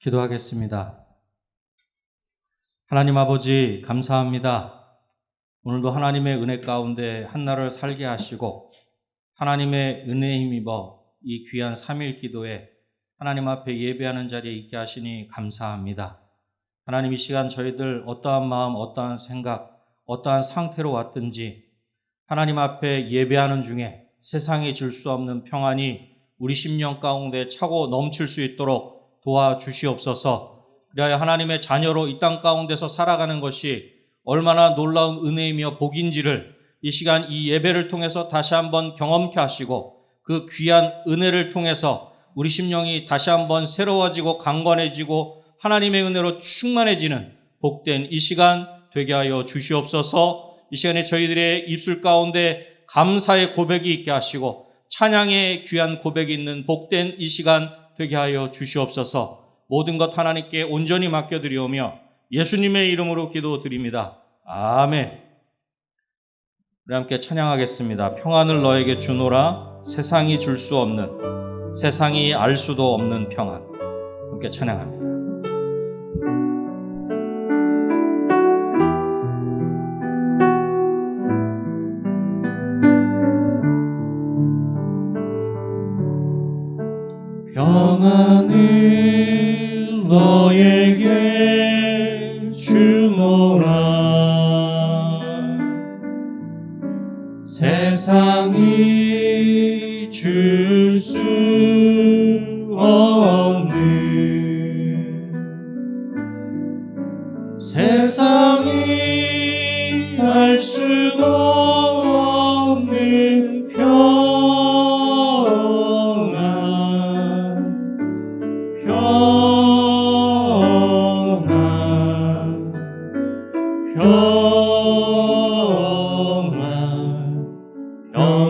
기도하겠습니다. 하나님 아버지 감사합니다. 오늘도 하나님의 은혜 가운데 한날을 살게 하시고 하나님의 은혜에 힘입어 이 귀한 3일 기도에 하나님 앞에 예배하는 자리에 있게 하시니 감사합니다. 하나님, 이 시간 저희들 어떠한 마음, 어떠한 생각, 어떠한 상태로 왔든지 하나님 앞에 예배하는 중에 세상이 줄 수 없는 평안이 우리 심령 가운데 차고 넘칠 수 있도록 도와주시옵소서. 그리하여 하나님의 자녀로 이 땅 가운데서 살아가는 것이 얼마나 놀라운 은혜이며 복인지를 이 시간 이 예배를 통해서 다시 한번 경험케 하시고 그 귀한 은혜를 통해서 우리 심령이 다시 한번 새로워지고 강건해지고 하나님의 은혜로 충만해지는 복된 이 시간 되게 하여 주시옵소서. 이 시간에 저희들의 입술 가운데 감사의 고백이 있게 하시고 찬양의 귀한 고백이 있는 복된 이 시간 되게 하여 주시옵소서. 모든 것 하나님께 온전히 맡겨드리오며 예수님의 이름으로 기도드립니다. 아멘. 우리 함께 찬양하겠습니다. 평안을 너에게 주노라. 세상이 줄 수 없는, 세상이 알 수도 없는 평안. 함께 찬양합니다. 평안을 너에게 주노라. 세상이 줄 수 없는, 세상이 알 수도 없는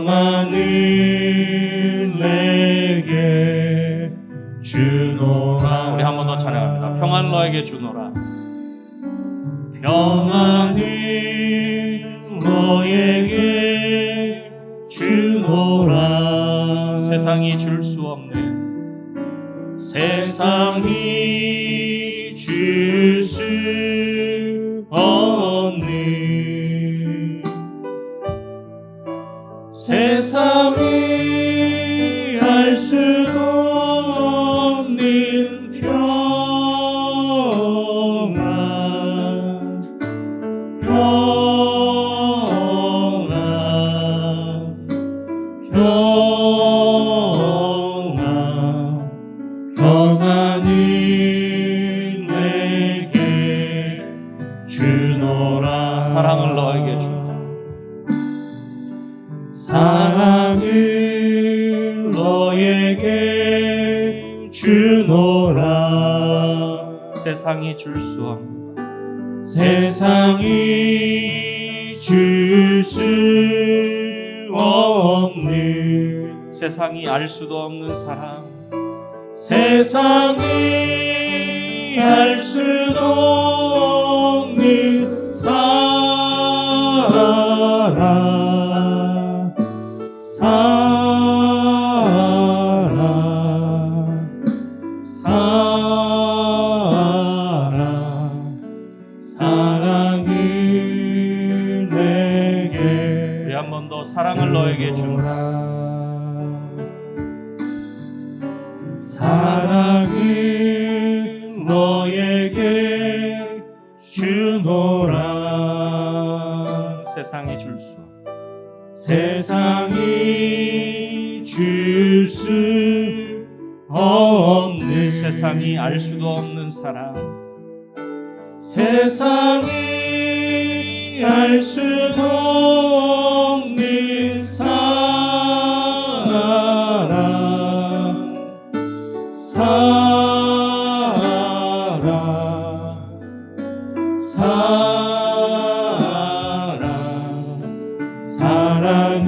평안을 내게 주노라. 우리 한 번 더 찬양합니다. 평안 너에게 주노라. 평안을 너에게 주노라. 세상이 줄 수 없는, 세상이 줄 수 없는, 세상이 알 수도 없는 평안을 내게 주노라. 사랑을 너에게 주노라. 사랑을 너에게 주노라. 세상이 줄 수 없는, 세상이 줄 수 없는, 세상이 알 수도 없는 사랑, 세상이 알 수도 없는 사랑, 사랑을 내게. 우리 한 번 더 사랑을 너에게 주노라. 사랑을 너에게 주노라. 세상이 줄 수, 세상이 줄 수 없는, 세상이 알 수도 없는 사랑, 세상이 알 수도 없는 사랑, 사랑을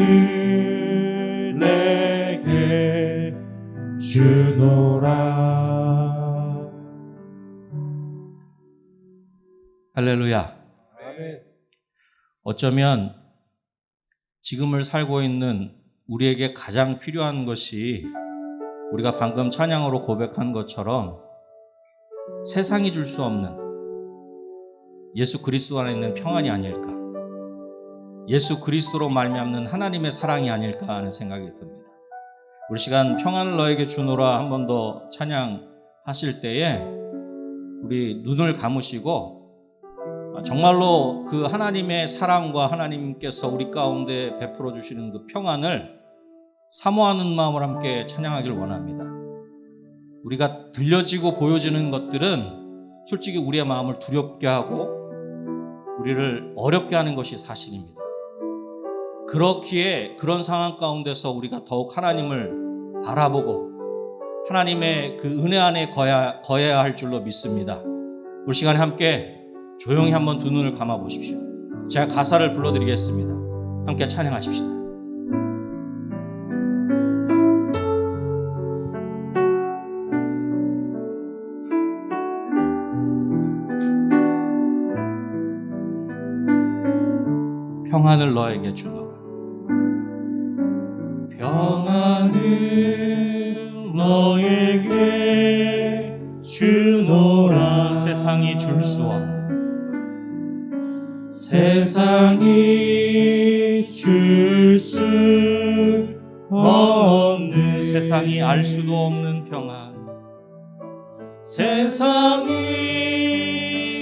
내게 주노라. 할렐루야. 아멘. 어쩌면 지금을 살고 있는 우리에게 가장 필요한 것이 우리가 방금 찬양으로 고백한 것처럼 세상이 줄 수 없는 예수 그리스도 안에 있는 평안이 아닐까, 예수 그리스도로 말미암는 하나님의 사랑이 아닐까 하는 생각이 듭니다. 우리 시간 평안을 너에게 주노라 한 번 더 찬양하실 때에 우리 눈을 감으시고 정말로 그 하나님의 사랑과 하나님께서 우리 가운데 베풀어 주시는 그 평안을 사모하는 마음을 함께 찬양하길 원합니다. 우리가 들려지고 보여지는 것들은 솔직히 우리의 마음을 두렵게 하고 우리를 어렵게 하는 것이 사실입니다. 그렇기에 그런 상황 가운데서 우리가 더욱 하나님을 바라보고 하나님의 그 은혜 안에 거해야 할 줄로 믿습니다. 우리 시간에 함께 조용히 한번 두 눈을 감아 보십시오. 제가 가사를 불러드리겠습니다. 함께 찬양하십시다. 평안을 너에게 주노라. 평안을 너에게 주노라. 세상이 줄 수 없는, 세상이 줄 수 없는, 세상이 알 수도 없는 평안, 세상이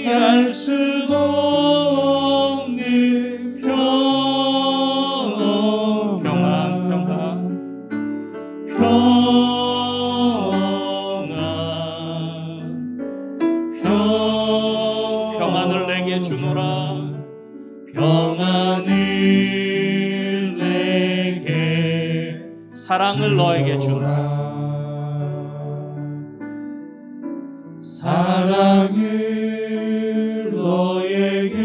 알 수도 없는 평안을 내게 주노라. 평안을 내게, 사랑을 너에게 주노라. 사랑을 너에게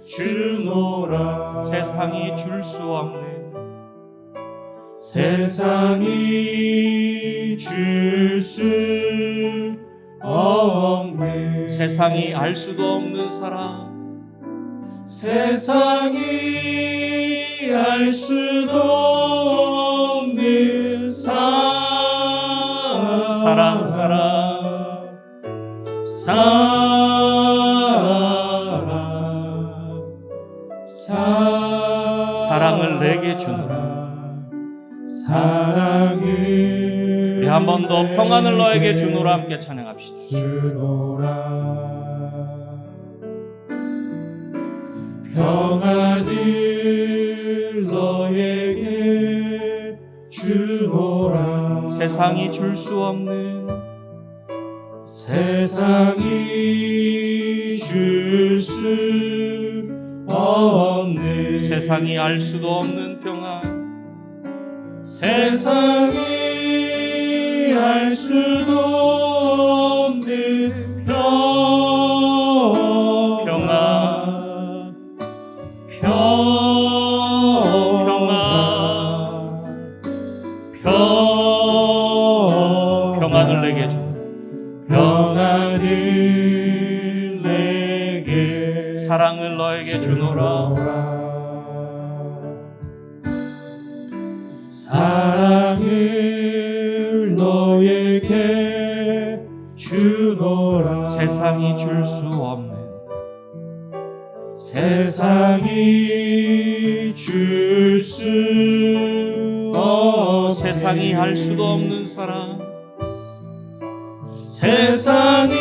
주노라. 세상이 줄 수 없는, 세상이 줄 수 없는, 세상이 알 수도 없는 사랑, 세상이 알 수도 없는 사랑, 사랑을 내게 주노라. 사랑을 우리 한 번 더 평안을 너에게 주노라 함께 찬양합시다. 주노라. 평안을 너에게 주노라. 세상이 줄 수 없는, 세상이 줄 수 없는, 세상이 알 수도 없는 평안, 세상이 알 수도 없는 평안을 내게 주. 평안을 내게, 사랑을 너에게 주노라. 사랑을 너에게 주노라. 세상이 줄 수 없는, 세상이 줄 수 없는, 세상이 할 수도 없는 사랑, 세상이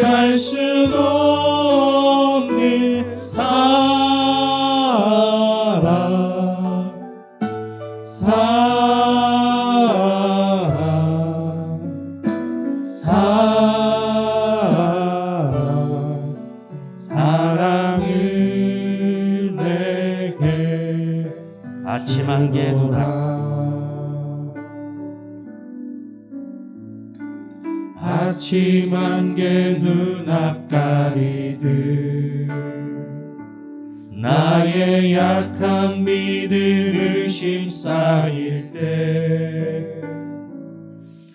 알 수도 없는 사랑을 내게 아침 안개 아침 안개 눈앞가리들 나의 약한 믿음 의심 쌓일 때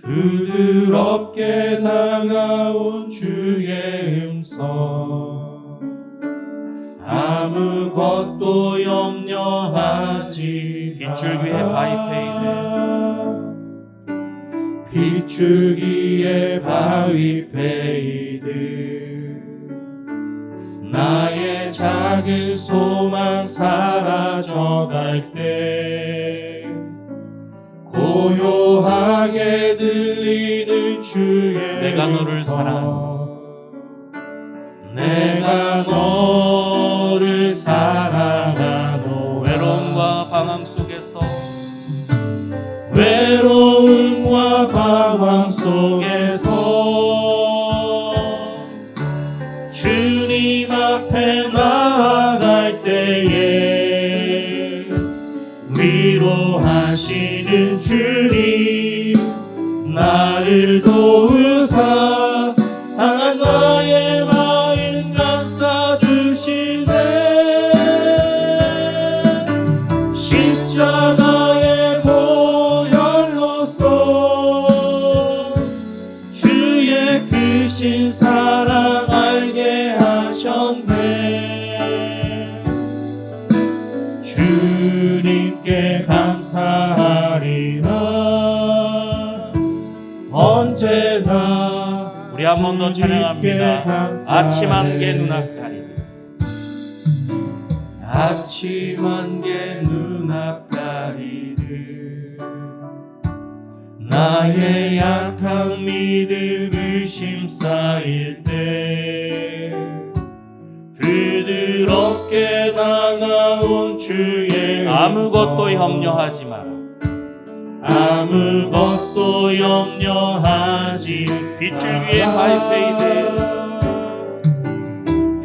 부드럽게 다가온 주의 음성 아무것도 염려하지 마. 빗줄기에 바위페이네 빗줄기에 바위 페이들 나의 작은 소망 사라져갈 때 고요하게 들리는 주의 내가 너를 음성. 사랑한다. 내가 너를 사랑하노라. 외로움과 방황 속에서 외로움과 방황 속에서 주님 앞에 나아갈 때에 위로하시는 주님 나를 도우사 상한 나의 마음 감싸주시네. 십자가의 보혈로서 주의 크신 사랑 알게 하셨네. 주님께 감사하리라. 언제나 우리 한 번 더 찬양합니다. 아침 안개 눈앞가리 아침 안개 눈앞가리를 나의 약한 믿음 의심 쌓일 때 부드럽게 다가온 주의 아무것도 음성. 염려하지 마라. 아무것도 염려하지 빗줄기에 바위페이들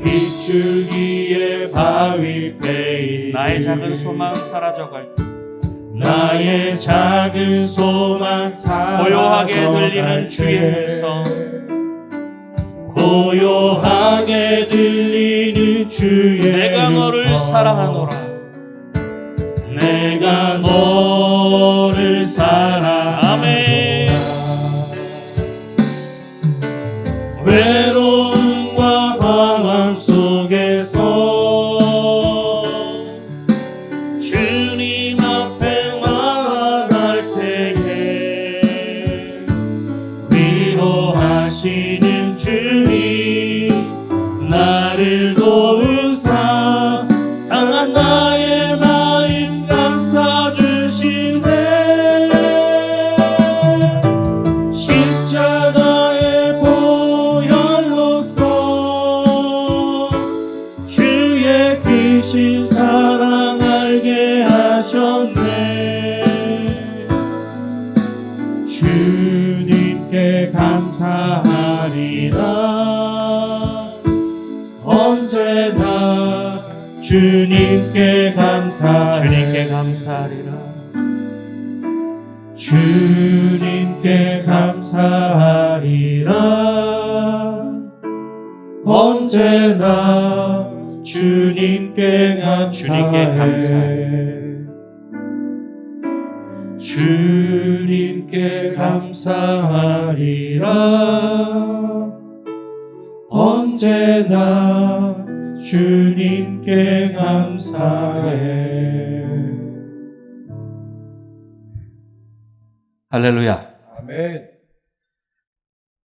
빗줄기에 바위페이들 나의 작은 소망 사라져갈 때 나의 작은 소망 고요하게 사라져갈 들리는 주의 때 음성. 고요하게 들리는 주의 내가 너를 음성. 사랑하노라. 내가 너를 사랑하노라. 아멘. 외로움과 방황 속에서 주님 앞에 나아갈 때에 위로하시는 주님 나를 도우사 상한 나의 마음 감싸주시네. 십자가의 보혈로서 주의 크신 사랑 알게 하셨네. 주님께 감사하리라. 언제나 주님께 주님께 감사하리라. 주님께 감사하리라. 언제나 주님께 감사해. 주님께 감사하리라. 언제나 주님께 감사해. 할렐루야. 아멘.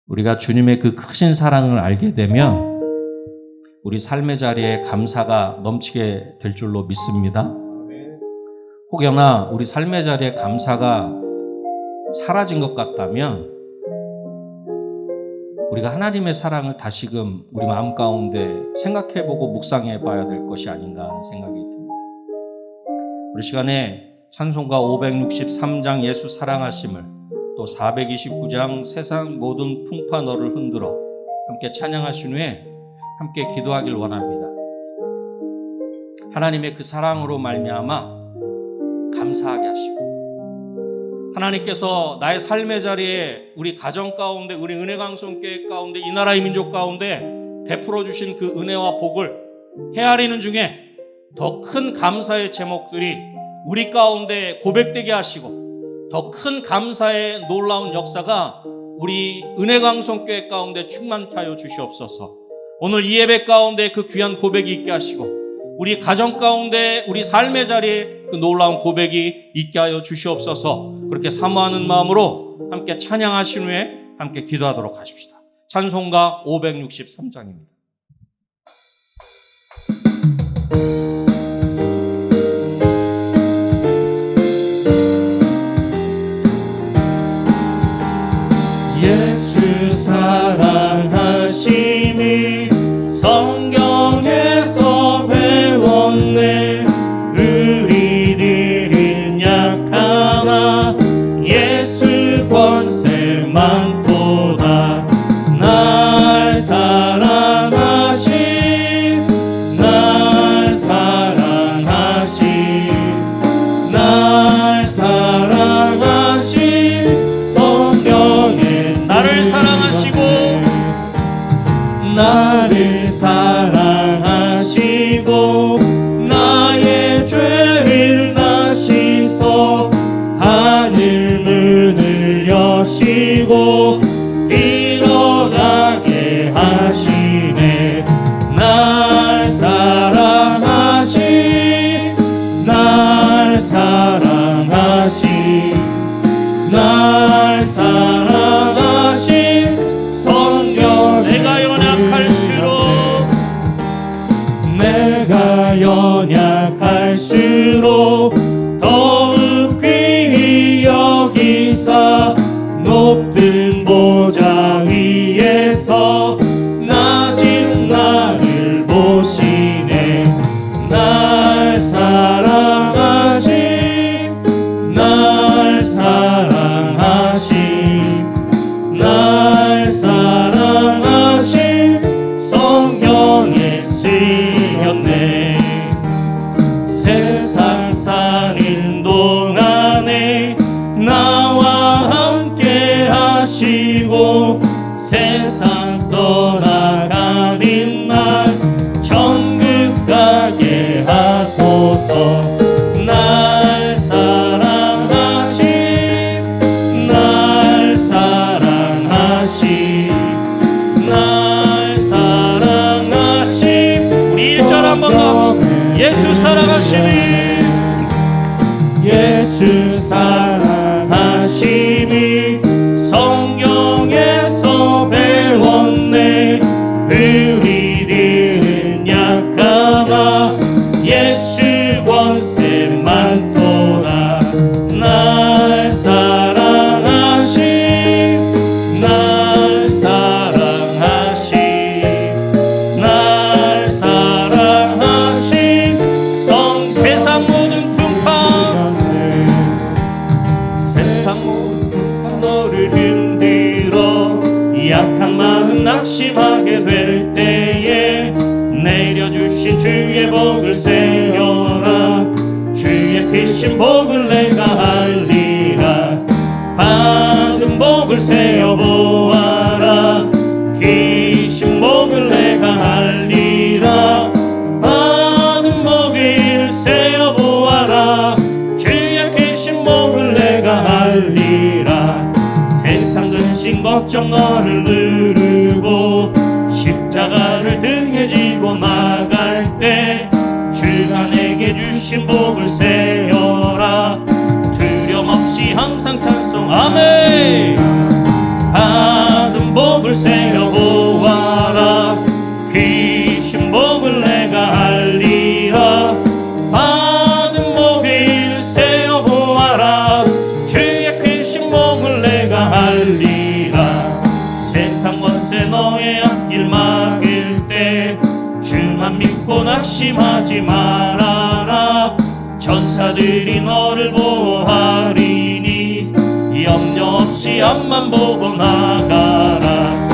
우리가 주님의 그 크신 사랑을 알게 되면 우리 삶의 자리에 감사가 넘치게 될 줄로 믿습니다. 아멘. 혹여나 우리 삶의 자리에 감사가 사라진 것 같다면 우리가 하나님의 사랑을 다시금 우리 마음 가운데 생각해보고 묵상해 봐야 될 것이 아닌가 하는 생각이 듭니다. 우리 시간에 찬송가 563장 예수 사랑하심을 또 429장 세상 모든 풍파 너를 흔들어 함께 찬양하신 후에 함께 기도하길 원합니다. 하나님의 그 사랑으로 말미암아 감사하게 하시고 하나님께서 나의 삶의 자리에 우리 가정 가운데 우리 은혜강성교회 가운데 이 나라의 민족 가운데 베풀어 주신 그 은혜와 복을 헤아리는 중에 더 큰 감사의 제목들이 우리 가운데 고백되게 하시고 더 큰 감사의 놀라운 역사가 우리 은혜강성교회 가운데 충만케 하여 주시옵소서. 오늘 이 예배 가운데 그 귀한 고백이 있게 하시고 우리 가정 가운데 우리 삶의 자리에 그 놀라운 고백이 있게 하여 주시옵소서. 그렇게 사모하는 마음으로 함께 찬양하신 후에 함께 기도하도록 하십시다. 찬송가 563장입니다. 예수 사랑하심이 성경에서 배웠네. 우리들은 약하나 예수 권세 많도다. 날 사랑하신 날 사랑하신 날 사랑하신 성경에 나를 사랑하시고 나를 사랑하시고 나의 죄를 나시소 하늘 문을 여시고 일어나게 하시네. 날 사랑하신 날 사랑하신 날 사랑하신 성경 내가 연약할수록 내가 연약할수록 더욱 귀히 여기사 높은 보좌 위에서 낮은 나를 보시네. 날 사랑하신 날 사랑하신 날 사랑하신 성경에 쓰였네. 세상 사는 동안에 나와 함께 하시고 세상 떠나가는 날 천국 가게 하소서. 날 사랑하신 날 사랑하신 날 사랑하신 우리 1절 한번 더 예수 사랑하시니 예수 사랑하심이 성경에서 배웠네. 우리들은 약하나 예수 권세 많도다. 날 사랑하신 날 사랑하신 날 사랑하신 세상 모든 풍파 세상 모든 너를 흔들어 약한 마음 낙심하게 될 때에 내려주신 주의 복을 세어라. 주의 크신 복을 내가 알리라. 받은 복을 세어보아라. 크신 복을 내가 알리라. 받은 복을 세어보아라. 주의 크신 복을 내가 알리라. 세상 근심 걱정 너를 누르고 십자가를 등에 지고 나갈 때 주가 내게 주신 복을 세어라. 두려움 없이 항상 찬송 아멘. 받은 복을 세어보아라. 크신 복을 내가 알리라. 받은 복을 세어보아라. 주의 크신 복을 내가 알리라. 세상 권세 너의 앞길 막을 때 주만 믿고 낙심하지 말아라. 천사들이 너를 보호하리니 염려 없이 앞만 보고 나가라.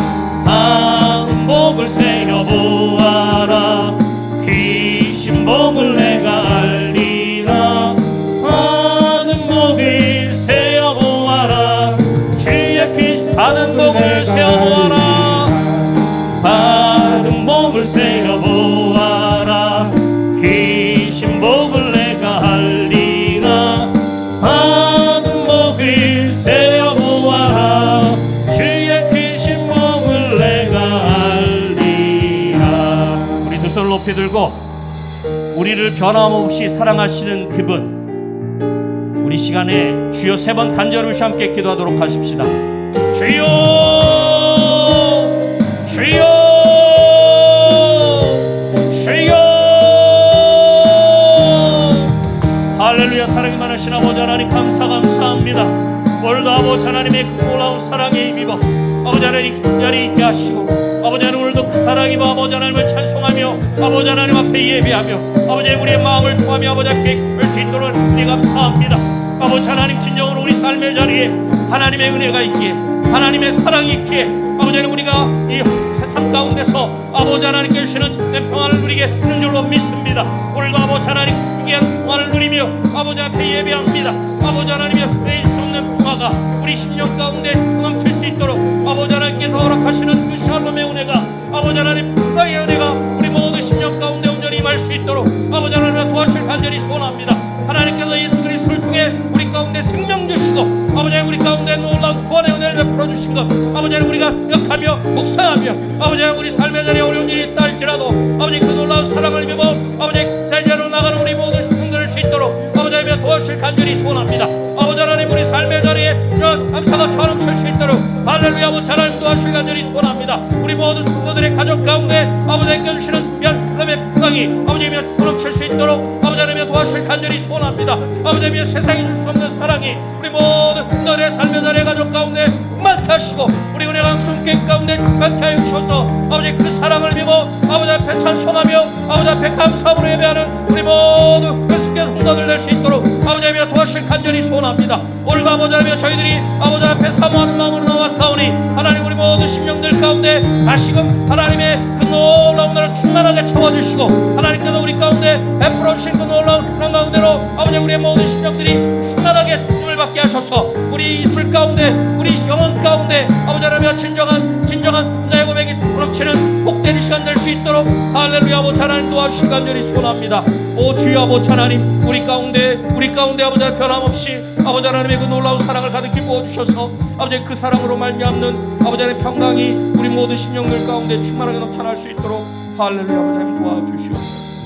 받은 복을 세어보아라. 크신 복을 내가 알리라. 받은 복을 세어보아라. 주의 크신 받은 복을 세어보아라. 받은 복을 세어보아라. 크신 복을 내가 알리라. 받은 복을 세어보아라. 주의 크신 복을 내가 알리라. 우리 두 손을 높이 들고 우리를 변함없이 사랑하시는 그분, 우리 우리 시간에 주여 3번 간절히 함께 기도하도록 하십시다. 주여 주여 주여. 할렐루야. 사랑이 많으신 아버지 하나님 감사합니다. 오늘도 아버지 하나님의 그 놀라운 사랑에 힘입어 아버지 하나님 자리에 있게 하시고 아버지 하나님 오늘도 그 사랑에 힘입어 아버지 하나님을 찬송하며 아버지 하나님 앞에 예배하며 아버지 우리의 마음을 통하며 아버지 앞에 볼 수 있도록 우리 감사합니다. 아버지 하나님 진정으로 우리 삶의 자리에 하나님의 은혜가 있기에 하나님의 사랑이 있기에 아버지 하나님 우리가 이 세상 가운데서 아버지 하나님께 주시는 참된 평안을 누리게 되는 줄로 믿습니다. 오늘도 아버지 하나님 귀한 평안을 누리며 아버지 앞에 예배합니다. 아버지 하나님의 내일 수 없는 평화가 우리 심령 가운데 넘칠 수 있도록 아버지 하나님께서 허락하시는 그 샬롬의 은혜가 아버지 하나님 평강의 은혜가 우리 모든 심령 가운데 온전히 임할 수 있도록 아버지 하나님을 도와주실 간절히 소원합니다. 하나님께서 예수 그리스도를 통해 우리 가운데 생명 주시고 아버지 하나님 우리 가운데 놀라운 구원의 은혜를 베풀어 주신 것 아버지 하나님 우리가 기억하며 묵상하며 아버지 하나님 우리 삶의 자리에 어려운 일이 있다 할지라도 아버지 그 놀라운 사랑을 입어 아버지 제자로 나가는 우리 모든 성도를 수 있도록 아버지 하나님 도와주실 간절히 소원합니다. 아버지 하나님 우리 삶의 자리에 이런 감사가 처럼칠 수 있도록 할렐루야. 아버지 하나님 도와주실 간절히 소원합니다. 우리 모든 성도들의 가족 가운데 아버지 하나님 주시는 귀한 하나님의 평강이 아버지 하나님 넘칠 수 있도록 아버지 하나님 도와주실 간절히 소원합니다. 아버지 하나님 세상에 줄 수 없는 사랑이 우리 모든 성도들의 삶의 자리에 가족 가운데 많게 하시고 우리 은혜 강성 객 가운데 많게 하여 주셔서 아버지 그 사랑을 입어 아버지 앞에 찬송하며 아버지 앞에 감사함으로 예배하는 우리 모든 계속해서 성도들 낼 수 있도록 아버지 하나님 도와주실 간절히 소원합니다. 오늘도 아버지 하나님 저희들이 아버지 앞에 사모하는 마음으로 나와싸우니 하나님 우리 모든 심령들 가운데 다시금 하나님의 그 놀라운 나를 충만하게 채워주시고 하나님께서 우리 가운데 베풀어 주신 그 놀라운 그런 가운데로 아버지 우리의 모든 심령들이 충만하게 힘을 받게 하셔서 우리 이술 가운데 우리 영혼 가운데 아버지 하나님 진정한 자의 고백이 넘치는 복된 시간 될 수 있도록 할렐루야. 아버지 하나님 도와주실 간절히 소원합니다. 오 주여 아버지 하나님 우리 가운데 아버지 하나님 변함없이 아버지 하나님의 그 놀라운 사랑을 가득히 부어주셔서 아버지 그 사랑으로 말미암는 아버지 하나님의 평강이 우리 모든 심령들 가운데 충만하게 넘쳐날 수 있도록 할렐루야. 아버지 하나님 도와주시옵소서.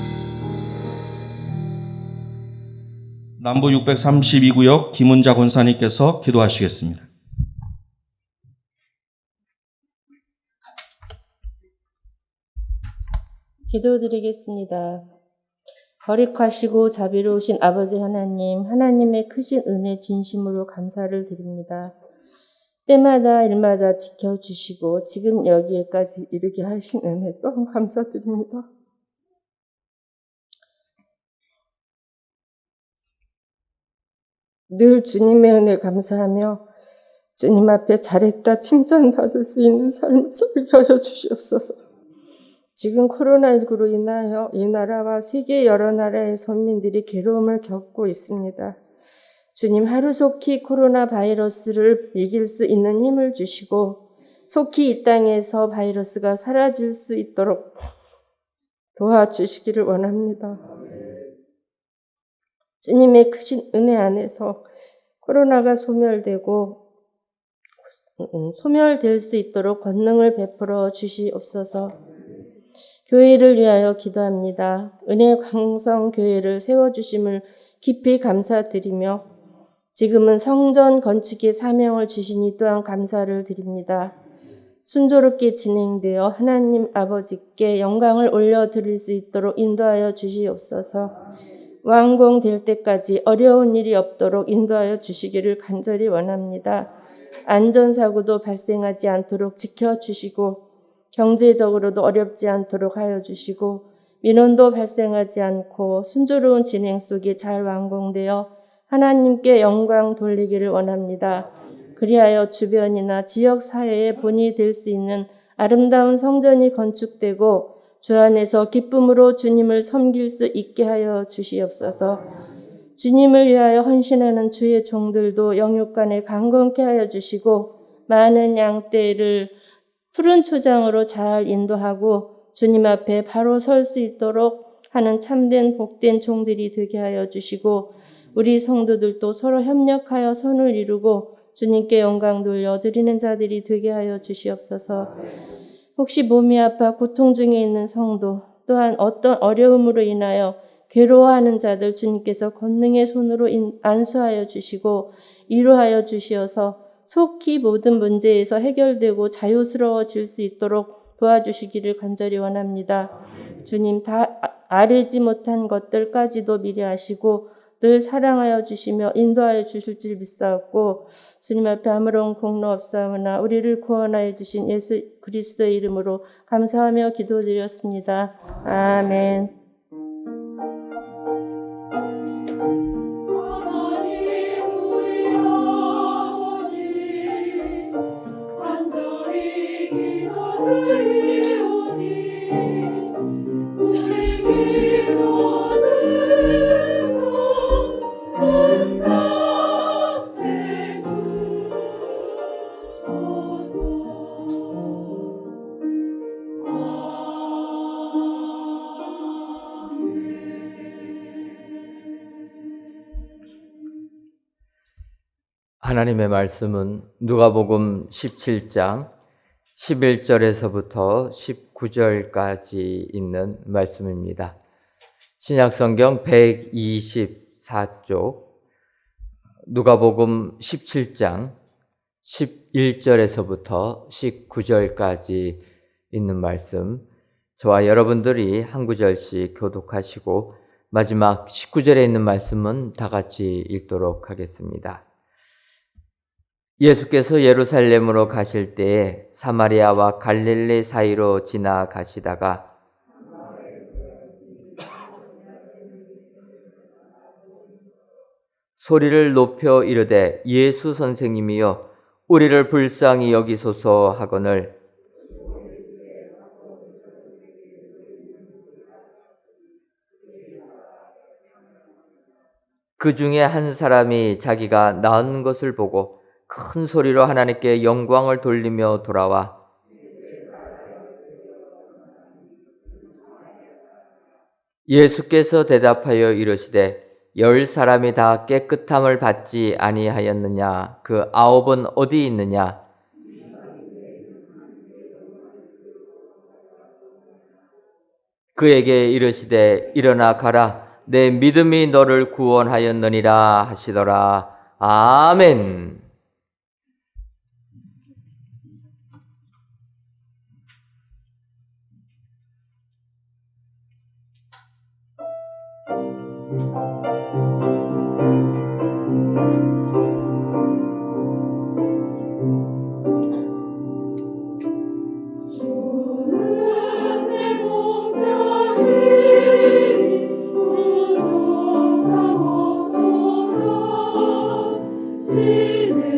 남부 632구역 김은자 권사님께서 기도하시겠습니다. 기도드리겠습니다. 거룩하시고 자비로우신 아버지 하나님, 하나님의 크신 은혜 진심으로 감사를 드립니다. 때마다 일마다 지켜주시고 지금 여기에까지 이르게 하신 은혜 또한 감사드립니다. 늘 주님의 은혜 감사하며 주님 앞에 잘했다 칭찬받을 수 있는 삶을 살게 하여 주시옵소서. 지금 코로나19로 인하여 이 나라와 세계 여러 나라의 선민들이 괴로움을 겪고 있습니다. 주님 하루속히 코로나 바이러스를 이길 수 있는 힘을 주시고 속히 이 땅에서 바이러스가 사라질 수 있도록 도와주시기를 원합니다. 주님의 크신 은혜 안에서 코로나가 소멸될 수 있도록 권능을 베풀어 주시옵소서. 교회를 위하여 기도합니다. 은혜 강성 교회를 세워주심을 깊이 감사드리며 지금은 성전 건축의 사명을 주시니 또한 감사를 드립니다. 순조롭게 진행되어 하나님 아버지께 영광을 올려드릴 수 있도록 인도하여 주시옵소서. 완공될 때까지 어려운 일이 없도록 인도하여 주시기를 간절히 원합니다. 안전사고도 발생하지 않도록 지켜주시고 경제적으로도 어렵지 않도록 하여 주시고 민원도 발생하지 않고 순조로운 진행 속에 잘 완공되어 하나님께 영광 돌리기를 원합니다. 그리하여 주변이나 지역 사회의 본이 될 수 있는 아름다운 성전이 건축되고 주 안에서 기쁨으로 주님을 섬길 수 있게 하여 주시옵소서. 주님을 위하여 헌신하는 주의 종들도 영육간에 강건케 하여 주시고 많은 양떼를 푸른 초장으로 잘 인도하고 주님 앞에 바로 설 수 있도록 하는 참된 복된 종들이 되게 하여 주시고 우리 성도들도 서로 협력하여 선을 이루고 주님께 영광 돌려드리는 자들이 되게 하여 주시옵소서. 혹시 몸이 아파 고통 중에 있는 성도 또한 어떤 어려움으로 인하여 괴로워하는 자들 주님께서 권능의 손으로 안수하여 주시고 위로하여 주시어서 속히 모든 문제에서 해결되고 자유스러워질 수 있도록 도와주시기를 간절히 원합니다. 주님, 다 아뢰지 못한 것들까지도 미리 아시고 늘 사랑하여 주시며 인도하여 주실 줄 믿사옵고 주님 앞에 아무런 공로 없사오나 우리를 구원하여 주신 예수 그리스도의 이름으로 감사하며 기도드렸습니다. 아멘. 하나님의 말씀은 누가복음 17장 11절에서부터 19절까지 있는 말씀입니다. 신약성경 124쪽 누가복음 17장 11절에서부터 19절까지 있는 말씀, 저와 여러분들이 한 구절씩 교독하시고 마지막 19절에 있는 말씀은 다 같이 읽도록 하겠습니다. 예수께서 예루살렘으로 가실 때에 사마리아와 갈릴리 사이로 지나가시다가 소리를 높여 이르되 예수 선생님이여 우리를 불쌍히 여기소서 하거늘 그 중에 한 사람이 자기가 나은 것을 보고 큰 소리로 하나님께 영광을 돌리며 돌아와 예수께서 대답하여 이르시되 10사람이 다 깨끗함을 받지 아니하였느냐? 그 9은 어디 있느냐? 그에게 이르시되 일어나 가라 내 믿음이 너를 구원하였느니라 하시더라. 아멘. 시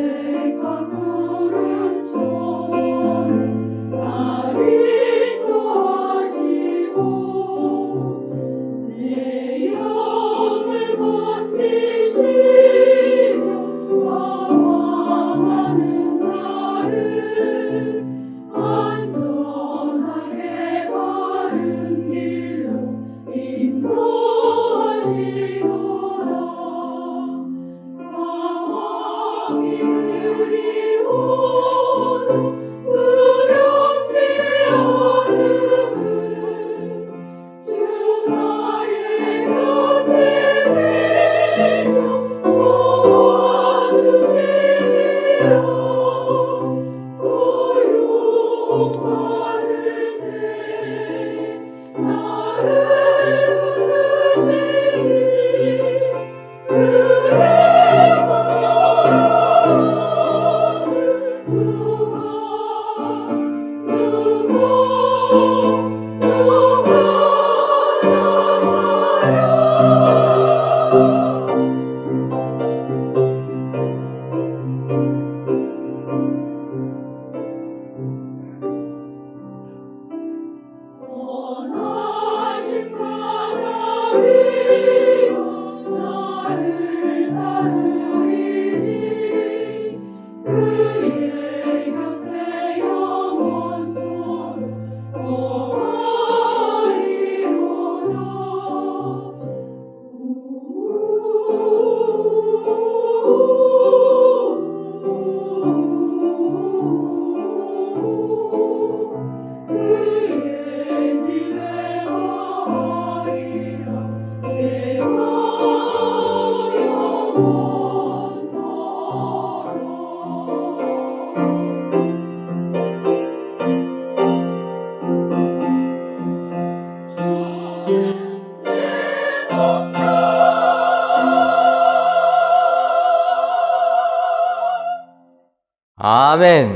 아멘.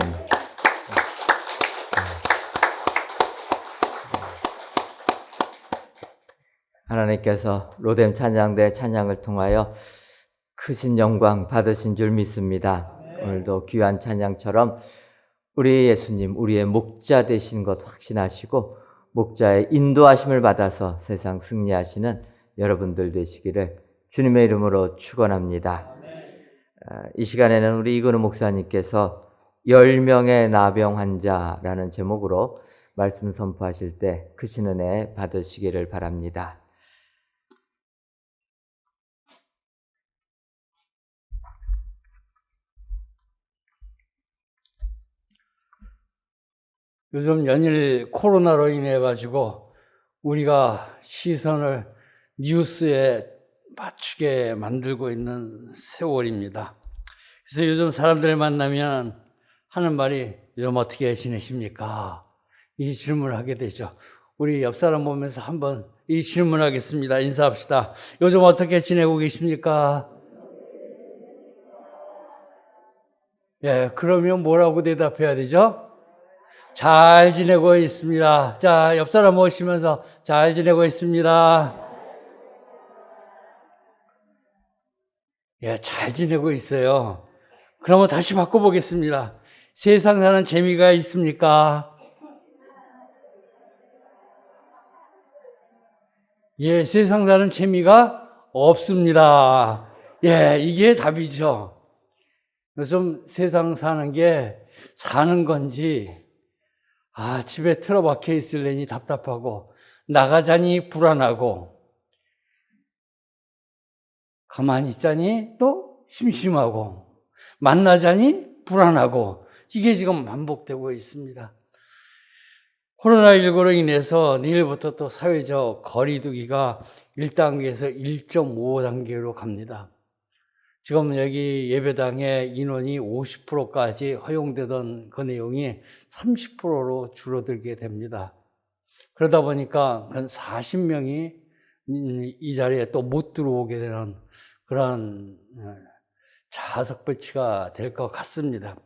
하나님께서 로뎀 찬양대 찬양을 통하여 크신 영광 받으신 줄 믿습니다. 오늘도 귀한 찬양처럼 우리 예수님, 우리의 목자 되신 것 확신하시고 목자의 인도하심을 받아서 세상 승리하시는 여러분들 되시기를 주님의 이름으로 축원합니다. 이 시간에는 우리 이근우 목사님께서 10명의 나병 환자라는 제목으로 말씀 선포하실 때 크신 은혜 받으시기를 바랍니다. 요즘 연일 코로나로 인해 가지고 우리가 시선을 뉴스에 맞추게 만들고 있는 세월입니다. 그래서 요즘 사람들 만나면 하는 말이 요즘 어떻게 지내십니까? 이 질문을 하게 되죠. 우리 옆 사람 보면서 한번 이 질문하겠습니다. 인사합시다. 요즘 어떻게 지내고 계십니까? 예, 그러면 뭐라고 대답해야 되죠? 잘 지내고 있습니다. 자, 옆 사람 모시면서 잘 지내고 있습니다. 예, 잘 지내고 있어요. 그러면 다시 바꿔보겠습니다. 세상 사는 재미가 있습니까? 예, 세상 사는 재미가 없습니다. 예, 이게 답이죠. 요즘 세상 사는 게 사는 건지, 집에 틀어박혀 있으려니 답답하고, 나가자니 불안하고, 가만히 있자니 또 심심하고, 만나자니 불안하고, 이게 지금 반복되고 있습니다. 코로나19로 인해서 내일부터 또 사회적 거리두기가 1단계에서 1.5단계로 갑니다. 지금 여기 예배당에 인원이 50%까지 허용되던 그 내용이 30%로 줄어들게 됩니다. 그러다 보니까 한 40명이 이 자리에 또 못 들어오게 되는 그런 자석불치가 될 것 같습니다.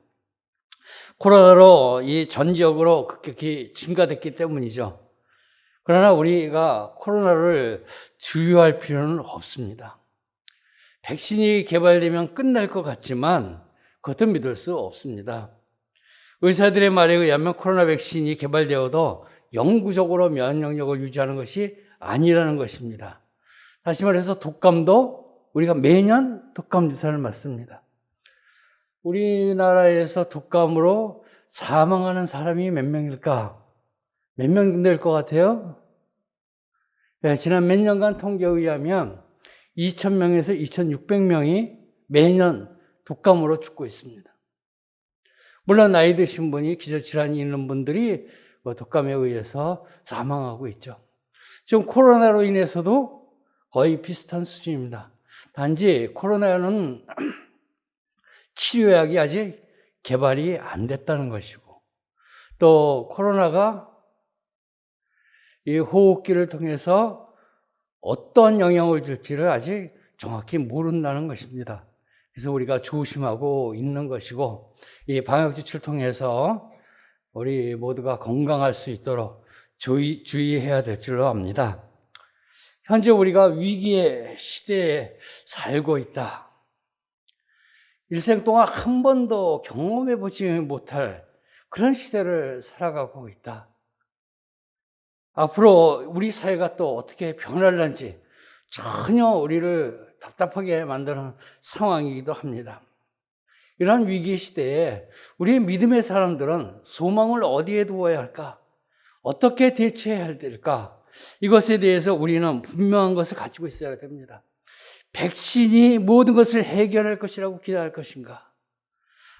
코로나로 이 전 지역으로 급격히 증가됐기 때문이죠. 그러나 우리가 코로나를 두려워할 필요는 없습니다. 백신이 개발되면 끝날 것 같지만 그것도 믿을 수 없습니다. 의사들의 말에 의하면 코로나 백신이 개발되어도 영구적으로 면역력을 유지하는 것이 아니라는 것입니다. 다시 말해서 독감도 우리가 매년 독감 주사를 맞습니다. 우리나라에서 독감으로 사망하는 사람이 몇 명일까? 몇 명 될 것 같아요? 네, 지난 몇 년간 통계에 의하면 2,000명에서 2,600명이 매년 독감으로 죽고 있습니다. 물론 나이 드신 분이 기저질환이 있는 분들이 독감에 의해서 사망하고 있죠. 지금 코로나로 인해서도 거의 비슷한 수준입니다. 단지 코로나는 치료약이 아직 개발이 안 됐다는 것이고, 또 코로나가 이 호흡기를 통해서 어떤 영향을 줄지를 아직 정확히 모른다는 것입니다. 그래서 우리가 조심하고 있는 것이고, 이 방역 지침을 통해서 우리 모두가 건강할 수 있도록 주의해야 될 줄로 압니다. 현재 우리가 위기의 시대에 살고 있다. 일생 동안 한 번도 경험해 보지 못할 그런 시대를 살아가고 있다. 앞으로 우리 사회가 또 어떻게 변할는지 전혀 우리를 답답하게 만드는 상황이기도 합니다. 이러한 위기 시대에 우리의 믿음의 사람들은 소망을 어디에 두어야 할까? 어떻게 대처해야 될까? 이것에 대해서 우리는 분명한 것을 가지고 있어야 됩니다. 백신이 모든 것을 해결할 것이라고 기대할 것인가?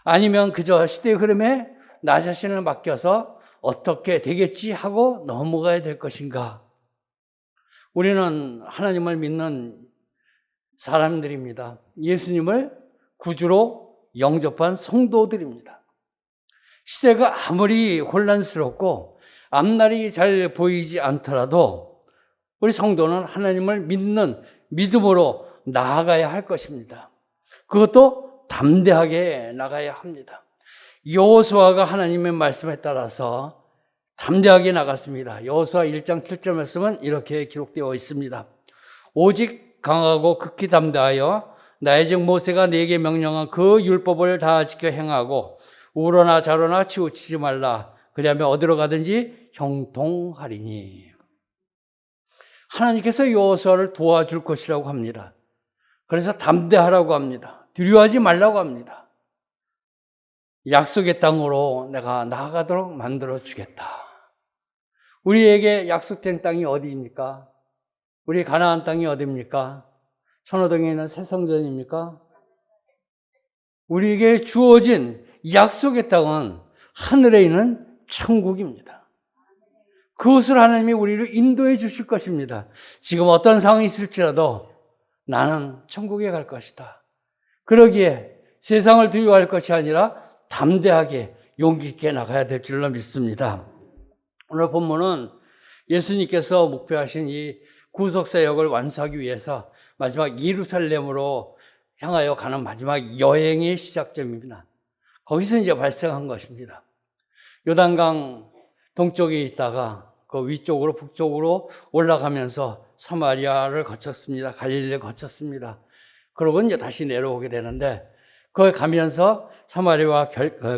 아니면 그저 시대의 흐름에 나 자신을 맡겨서 어떻게 되겠지 하고 넘어가야 될 것인가? 우리는 하나님을 믿는 사람들입니다. 예수님을 구주로 영접한 성도들입니다. 시대가 아무리 혼란스럽고 앞날이 잘 보이지 않더라도 우리 성도는 하나님을 믿는 믿음으로 나아가야 할 것입니다. 그것도 담대하게 나가야 합니다. 여호수아가 하나님의 말씀에 따라서 담대하게 나갔습니다. 여호수아 1장 7절 말씀은 이렇게 기록되어 있습니다. 오직 강하고 극히 담대하여 나의 종 모세가 네게 명령한 그 율법을 다 지켜 행하고 우로나 좌로나 치우치지 말라. 그리하면 어디로 가든지 형통하리니. 하나님께서 여호수아를 도와줄 것이라고 합니다. 그래서 담대하라고 합니다. 두려워하지 말라고 합니다. 약속의 땅으로 내가 나아가도록 만들어 주겠다. 우리에게 약속된 땅이 어디입니까? 우리 가나안 땅이 어디입니까? 선호동에 있는 새성전입니까? 우리에게 주어진 약속의 땅은 하늘에 있는 천국입니다. 그것을 하나님이 우리를 인도해 주실 것입니다. 지금 어떤 상황이 있을지라도 나는 천국에 갈 것이다. 그러기에 세상을 두려워할 것이 아니라 담대하게 용기 있게 나가야 될 줄로 믿습니다. 오늘 본문은 예수님께서 목표하신 이 구속사역을 완수하기 위해서 마지막 예루살렘으로 향하여 가는 마지막 여행의 시작점입니다. 거기서 이제 발생한 것입니다. 요단강 동쪽에 있다가 그 위쪽으로 북쪽으로 올라가면서 사마리아를 거쳤습니다. 갈릴리를 거쳤습니다. 그러고 이제 다시 내려오게 되는데 거기 가면서 사마리아와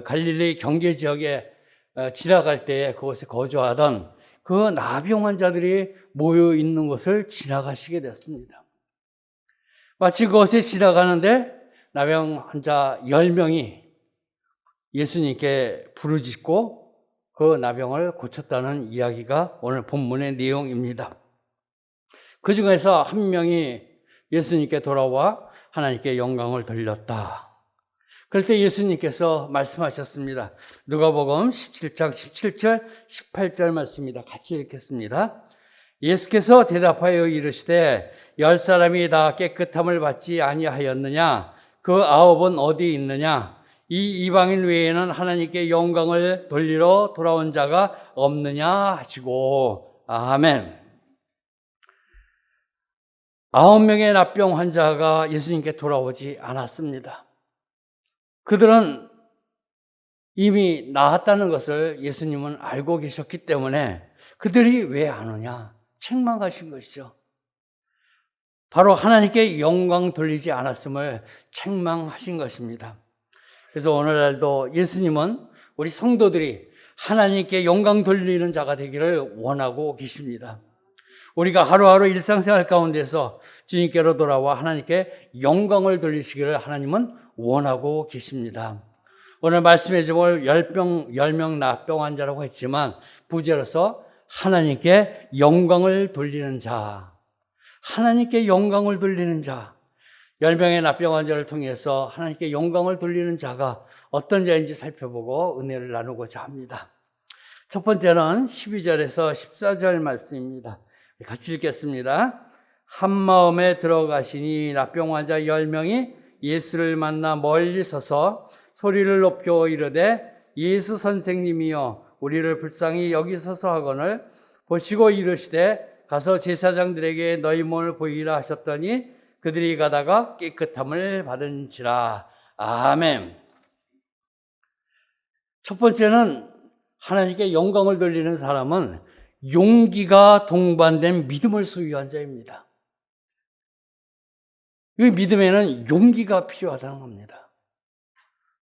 갈릴리 경계 지역에 지나갈 때에 그곳에 거주하던 그 나병 환자들이 모여 있는 곳을 지나가시게 됐습니다. 마치 그곳에 지나가는데 나병 환자 10명이 예수님께 부르짖고 그 나병을 고쳤다는 이야기가 오늘 본문의 내용입니다. 그 중에서 한 명이 예수님께 돌아와 하나님께 영광을 돌렸다. 그럴 때 예수님께서 말씀하셨습니다. 누가복음 17장 17절 18절 말씀입니다. 같이 읽겠습니다. 예수께서 대답하여 이르시되 10사람이 다 깨끗함을 받지 아니하였느냐? 그 9은 어디 있느냐? 이 이방인 외에는 하나님께 영광을 돌리러 돌아온 자가 없느냐 하시고. 아멘. 9명의 납병 환자가 예수님께 돌아오지 않았습니다. 그들은 이미 나았다는 것을 예수님은 알고 계셨기 때문에 그들이 왜 안 오냐 책망하신 것이죠. 바로 하나님께 영광 돌리지 않았음을 책망하신 것입니다. 그래서 오늘날도 예수님은 우리 성도들이 하나님께 영광 돌리는 자가 되기를 원하고 계십니다. 우리가 하루하루 일상생활 가운데서 주님께로 돌아와 하나님께 영광을 돌리시기를 하나님은 원하고 계십니다. 오늘 말씀해 주면 10명 납병 환자라고 했지만 부제로서 하나님께 영광을 돌리는 자, 하나님께 영광을 돌리는 자, 10명의 납병 환자를 통해서 하나님께 영광을 돌리는 자가 어떤 자인지 살펴보고 은혜를 나누고자 합니다. 첫 번째는 12절에서 14절 말씀입니다. 같이 읽겠습니다. 한 마음에 들어가시니 납병 환자 10명이 예수를 만나 멀리 서서 소리를 높여 이르되 예수 선생님이여 우리를 불쌍히 여기소서 하거늘 보시고 이르시되 가서 제사장들에게 너희 몸을 보이라 하셨더니 그들이 가다가 깨끗함을 받은지라. 아멘. 첫 번째는 하나님께 영광을 돌리는 사람은 용기가 동반된 믿음을 소유한 자입니다. 이 믿음에는 용기가 필요하다는 겁니다.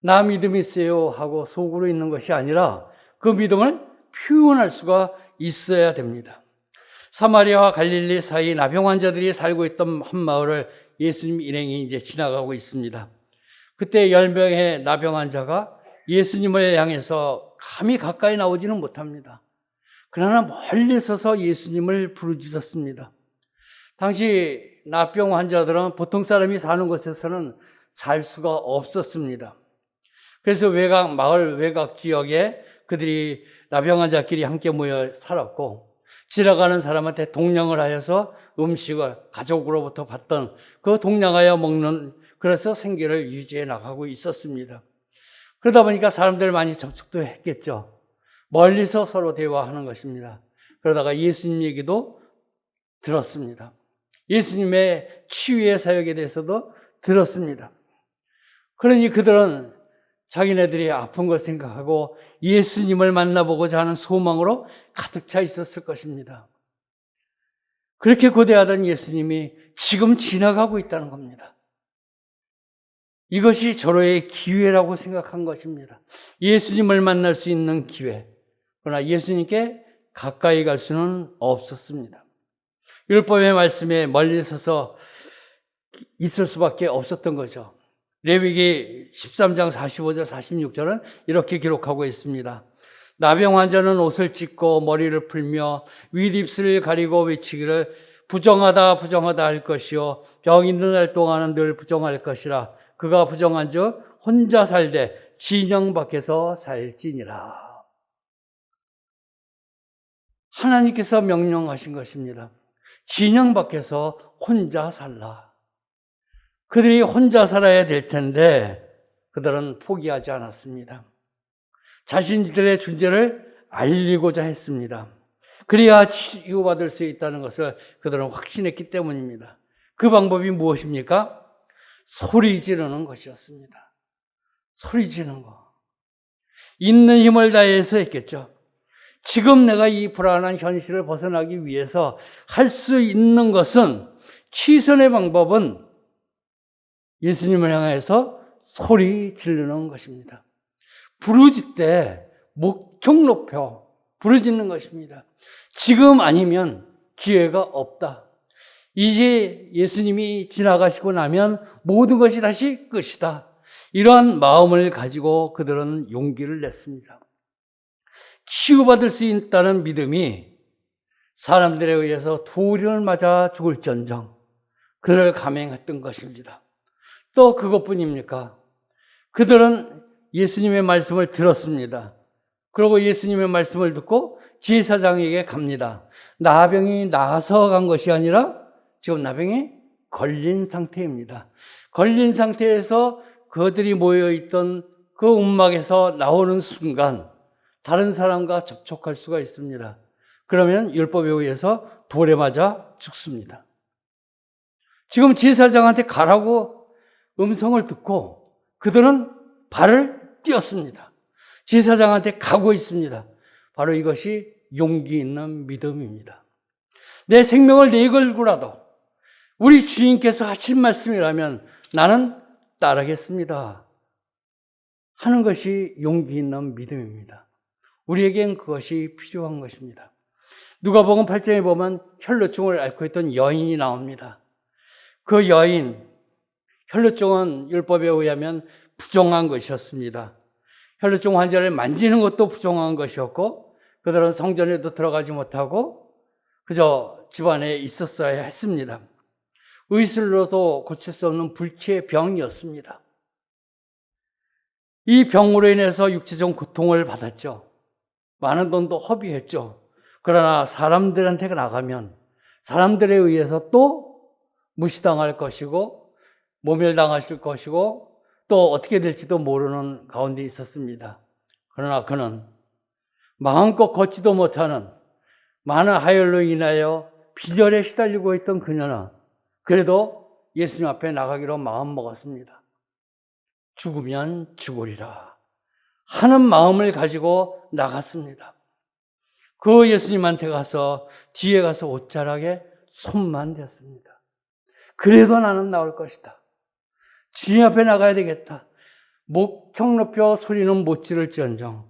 나 믿음 있어요 하고 속으로 있는 것이 아니라 그 믿음을 표현할 수가 있어야 됩니다. 사마리아와 갈릴리 사이 나병 환자들이 살고 있던 한 마을을 예수님 일행이 이제 지나가고 있습니다. 그때 10명의 나병 환자가 예수님을 향해서 감히 가까이 나오지는 못합니다. 그러나 멀리 서서 예수님을 부르짖었습니다. 당시 나병 환자들은 보통 사람이 사는 곳에서는 살 수가 없었습니다. 그래서 마을 외곽 지역에 그들이 나병 환자끼리 함께 모여 살았고 지나가는 사람한테 동냥을 하여서 음식을 가족으로부터 받던 그 동냥하여 먹는 그래서 생계를 유지해 나가고 있었습니다. 그러다 보니까 사람들 많이 접촉도 했겠죠. 멀리서 서로 대화하는 것입니다. 그러다가 예수님 얘기도 들었습니다. 예수님의 치유의 사역에 대해서도 들었습니다. 그러니 그들은 자기네들이 아픈 걸 생각하고 예수님을 만나보고자 하는 소망으로 가득 차 있었을 것입니다. 그렇게 고대하던 예수님이 지금 지나가고 있다는 겁니다. 이것이 절호의 기회라고 생각한 것입니다. 예수님을 만날 수 있는 기회. 그러나 예수님께 가까이 갈 수는 없었습니다. 율법의 말씀에 멀리 서서 있을 수밖에 없었던 거죠. 레위기 13장 45절 46절은 이렇게 기록하고 있습니다. 나병 환자는 옷을 찢고 머리를 풀며 윗입술을 가리고 외치기를 부정하다 부정하다 할 것이요 병 있는 날 동안은 늘 부정할 것이라. 그가 부정한즉 혼자 살되 진영 밖에서 살지니라. 하나님께서 명령하신 것입니다. 진영 밖에서 혼자 살라. 그들이 혼자 살아야 될 텐데 그들은 포기하지 않았습니다. 자신들의 존재를 알리고자 했습니다. 그래야 치유받을 수 있다는 것을 그들은 확신했기 때문입니다. 그 방법이 무엇입니까? 소리 지르는 것이었습니다. 소리 지르는 거. 있는 힘을 다해서 했겠죠. 지금 내가 이 불안한 현실을 벗어나기 위해서 할 수 있는 것은, 최선의 방법은 예수님을 향해서 소리 지르는 것입니다. 부르짖되 목청 높여 부르짖는 것입니다. 지금 아니면 기회가 없다. 이제 예수님이 지나가시고 나면 모든 것이 다시 끝이다. 이러한 마음을 가지고 그들은 용기를 냈습니다. 치유받을 수 있다는 믿음이 사람들에 의해서 돌을 맞아 죽을지언정 그를 감행했던 것입니다. 또 그것뿐입니까? 그들은 예수님의 말씀을 들었습니다. 그리고 예수님의 말씀을 듣고 제사장에게 갑니다. 나병이 나아서 간 것이 아니라 지금 나병이 걸린 상태입니다. 걸린 상태에서 그들이 모여있던 그 움막에서 나오는 순간 다른 사람과 접촉할 수가 있습니다. 그러면 율법에 의해서 돌에 맞아 죽습니다. 지금 제사장한테 가라고 음성을 듣고 그들은 발을 띄었습니다. 제사장한테 가고 있습니다. 바로 이것이 용기 있는 믿음입니다. 내 생명을 내걸고라도 우리 주인께서 하신 말씀이라면 나는 따르겠습니다 하는 것이 용기 있는 믿음입니다. 우리에겐 그것이 필요한 것입니다. 누가복음 8장에 보면 혈루증을 앓고 있던 여인이 나옵니다. 그 여인, 혈루증은 율법에 의하면 부정한 것이었습니다. 혈루증 환자를 만지는 것도 부정한 것이었고 그들은 성전에도 들어가지 못하고 그저 집안에 있었어야 했습니다. 의술로도 고칠 수 없는 불치의 병이었습니다. 이 병으로 인해서 육체적 고통을 받았죠. 많은 돈도 허비했죠. 그러나 사람들한테 나가면 사람들에 의해서 또 무시당할 것이고 모멸당하실 것이고 또 어떻게 될지도 모르는 가운데 있었습니다. 그러나 그는 마음껏 걷지도 못하는 많은 하혈로 인하여 빈혈에 시달리고 있던 그녀는 그래도 예수님 앞에 나가기로 마음먹었습니다. 죽으면 죽으리라 하는 마음을 가지고 나갔습니다. 그 예수님한테 가서 뒤에 가서 옷자락에 손만 댔습니다. 그래도 나는 나올 것이다. 주님 앞에 나가야 되겠다. 목청 높여 소리는 못 지를지언정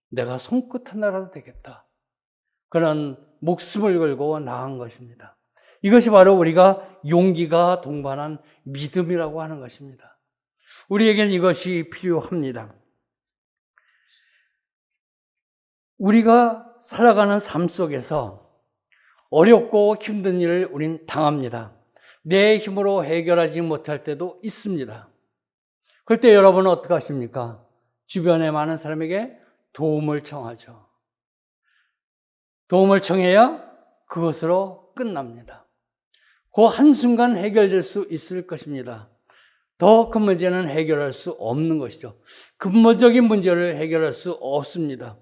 내가 손끝 하나라도 되겠다. 그런 목숨을 걸고 나간 것입니다. 이것이 바로 우리가 용기가 동반한 믿음이라고 하는 것입니다. 우리에겐 이것이 필요합니다. 우리가 살아가는 삶 속에서 어렵고 힘든 일을 우린 당합니다. 내 힘으로 해결하지 못할 때도 있습니다. 그럴 때 여러분은 어떻게 하십니까? 주변에 많은 사람에게 도움을 청하죠. 도움을 청해야 그것으로 끝납니다. 그 한순간 해결될 수 있을 것입니다. 더 큰 문제는 해결할 수 없는 것이죠. 근본적인 문제를 해결할 수 없습니다.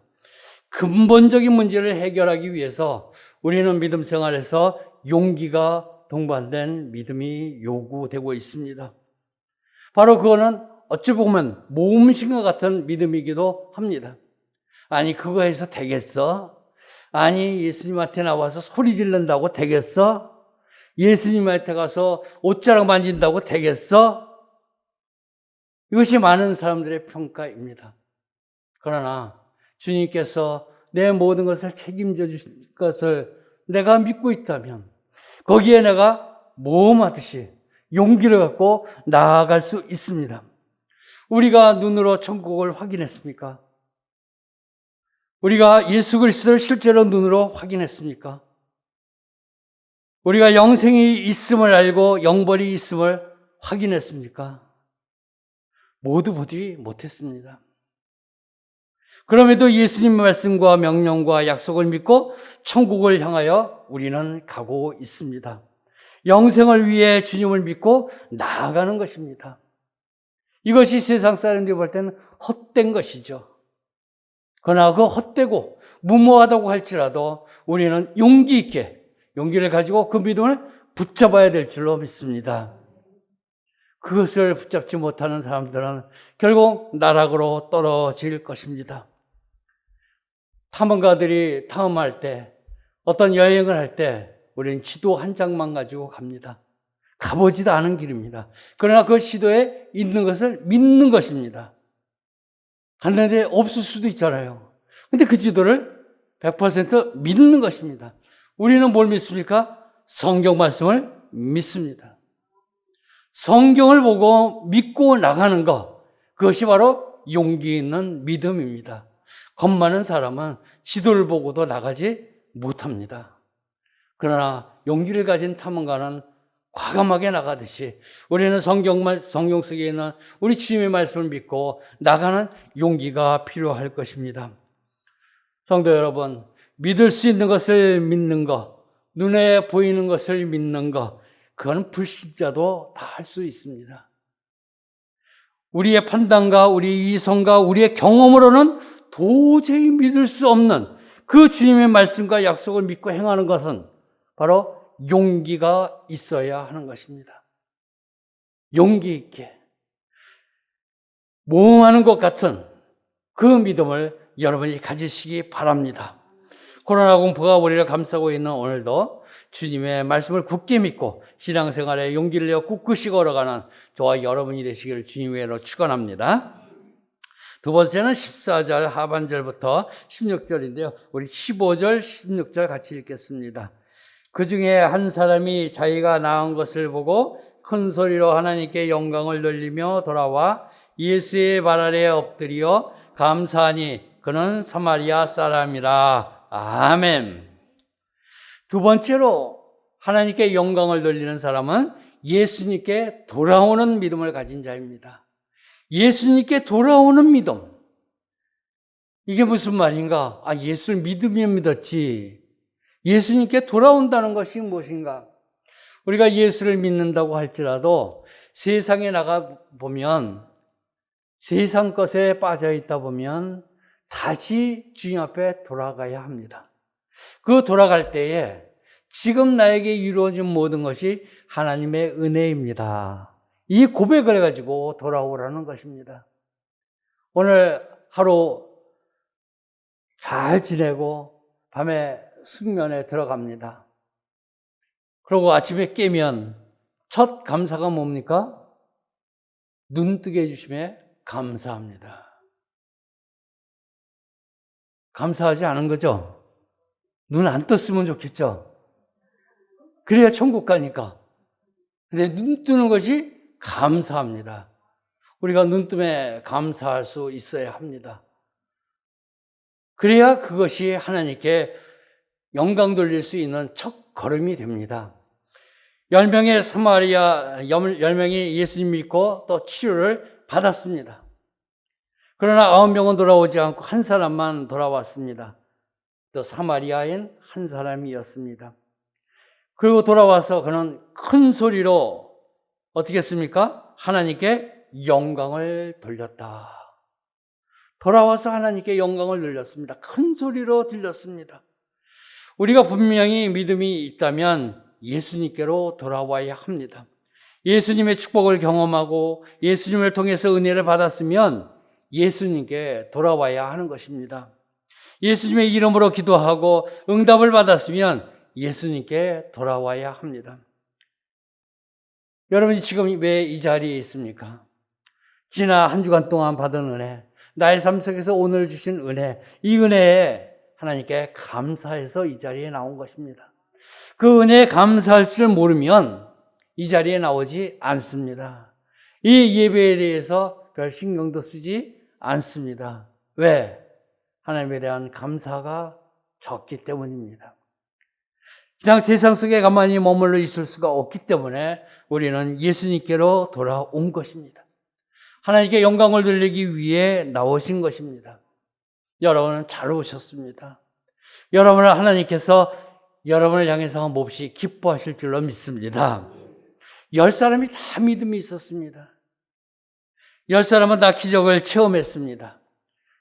근본적인 문제를 해결하기 위해서 우리는 믿음 생활에서 용기가 동반된 믿음이 요구되고 있습니다. 바로 그거는 어찌 보면 모험심과 같은 믿음이기도 합니다. 아니 그거 해서 되겠어? 아니 예수님한테 나와서 소리 지른다고 되겠어? 예수님한테 가서 옷자락 만진다고 되겠어? 이것이 많은 사람들의 평가입니다. 그러나 주님께서 내 모든 것을 책임져 주실 것을 내가 믿고 있다면 거기에 내가 모험하듯이 용기를 갖고 나아갈 수 있습니다. 우리가 눈으로 천국을 확인했습니까? 우리가 예수 그리스도를 실제로 눈으로 확인했습니까? 우리가 영생이 있음을 알고 영벌이 있음을 확인했습니까? 모두 보지 못했습니다. 그럼에도 예수님 말씀과 명령과 약속을 믿고 천국을 향하여 우리는 가고 있습니다. 영생을 위해 주님을 믿고 나아가는 것입니다. 이것이 세상 사람들이 볼 때는 헛된 것이죠. 그러나 그 헛되고 무모하다고 할지라도 우리는 용기 있게 용기를 가지고 그 믿음을 붙잡아야 될 줄로 믿습니다. 그것을 붙잡지 못하는 사람들은 결국 나락으로 떨어질 것입니다. 탐험가들이 탐험할 때, 어떤 여행을 할 때 우리는 지도 한 장만 가지고 갑니다. 가보지도 않은 길입니다. 그러나 그 지도에 있는 것을 믿는 것입니다. 갔는데 없을 수도 있잖아요. 근데 그 지도를 100% 믿는 것입니다. 우리는 뭘 믿습니까? 성경 말씀을 믿습니다. 성경을 보고 믿고 나가는 것, 그것이 바로 용기 있는 믿음입니다. 겁 많은 사람은 지도를 보고도 나가지 못합니다. 그러나 용기를 가진 탐험가는 과감하게 나가듯이 우리는 성경 속에 있는 우리 주님의 말씀을 믿고 나가는 용기가 필요할 것입니다. 성도 여러분, 믿을 수 있는 것을 믿는 것, 눈에 보이는 것을 믿는 것, 그건 불신자도 다 할 수 있습니다. 우리의 판단과 우리의 이성과 우리의 경험으로는 도저히 믿을 수 없는 그 주님의 말씀과 약속을 믿고 행하는 것은 바로 용기가 있어야 하는 것입니다. 용기 있게 모험하는 것 같은 그 믿음을 여러분이 가지시기 바랍니다. 코로나 공포가 우리를 감싸고 있는 오늘도 주님의 말씀을 굳게 믿고 신앙생활에 용기를 내어 꿋꿋이 걸어가는 저와 여러분이 되시기를 주님의 이름으로 축원합니다. 두 번째는 14절 하반절부터 16절인데요. 우리 15절, 16절 같이 읽겠습니다. 그 중에 한 사람이 자기가 낳은 것을 보고 큰 소리로 하나님께 영광을 돌리며 돌아와 예수의 발 아래에 엎드려 감사하니 그는 사마리아 사람이라. 아멘. 두 번째로 하나님께 영광을 돌리는 사람은 예수님께 돌아오는 믿음을 가진 자입니다. 예수님께 돌아오는 믿음. 이게 무슨 말인가? 예수를 믿으면 믿었지. 예수님께 돌아온다는 것이 무엇인가? 우리가 예수를 믿는다고 할지라도 세상에 나가보면 세상 것에 빠져 있다 보면 다시 주님 앞에 돌아가야 합니다. 그 돌아갈 때에 지금 나에게 이루어진 모든 것이 하나님의 은혜입니다. 이 고백을 해가지고 돌아오라는 것입니다. 오늘 하루 잘 지내고 밤에 숙면에 들어갑니다. 그리고 아침에 깨면 첫 감사가 뭡니까? 눈 뜨게 해주심에 감사합니다. 감사하지 않은 거죠? 눈 안 떴으면 좋겠죠? 그래야 천국 가니까. 근데 눈 뜨는 것이 감사합니다. 우리가 눈뜸에 감사할 수 있어야 합니다. 그래야 그것이 하나님께 영광 돌릴 수 있는 첫 걸음이 됩니다. 10명의 사마리아 10명이 예수님 믿고 또 치료를 받았습니다. 그러나 9명은 돌아오지 않고 한 사람만 돌아왔습니다. 또 사마리아인 한 사람이었습니다. 그리고 돌아와서 그는 큰 소리로 어떻게 했습니까? 하나님께 영광을 돌렸다. 돌아와서 하나님께 영광을 돌렸습니다. 큰 소리로 들렸습니다. 우리가 분명히 믿음이 있다면 예수님께로 돌아와야 합니다. 예수님의 축복을 경험하고 예수님을 통해서 은혜를 받았으면 예수님께 돌아와야 하는 것입니다. 예수님의 이름으로 기도하고 응답을 받았으면 예수님께 돌아와야 합니다. 여러분이 지금 왜 이 자리에 있습니까? 지난 한 주간 동안 받은 은혜, 나의 삶 속에서 오늘 주신 은혜, 이 은혜에 하나님께 감사해서 이 자리에 나온 것입니다. 그 은혜에 감사할 줄 모르면 이 자리에 나오지 않습니다. 이 예배에 대해서 별 신경도 쓰지 않습니다. 왜? 하나님에 대한 감사가 적기 때문입니다. 그냥 세상 속에 가만히 머물러 있을 수가 없기 때문에 우리는 예수님께로 돌아온 것입니다. 하나님께 영광을 돌리기 위해 나오신 것입니다. 여러분은 잘 오셨습니다. 여러분을 하나님께서 여러분을 향해서 몹시 기뻐하실 줄로 믿습니다. 10사람이 다 믿음이 있었습니다. 10사람은 다 기적을 체험했습니다.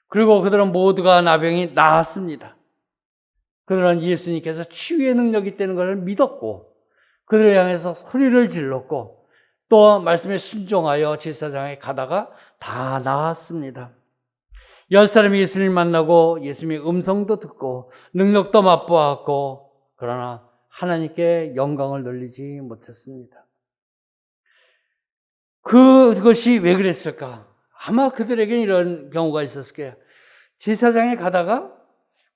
그리고 그들은 모두가 나병이 나았습니다. 그들은 예수님께서 치유의 능력이 있다는 것을 믿었고 그들을 향해서 소리를 질렀고 또 말씀에 순종하여 제사장에 가다가 다 나았습니다. 10사람이 예수님을 만나고 예수님의 음성도 듣고 능력도 맛보았고 그러나 하나님께 영광을 돌리지 못했습니다. 그것이 왜 그랬을까? 아마 그들에게 이런 경우가 있었을 거예요. 제사장에 가다가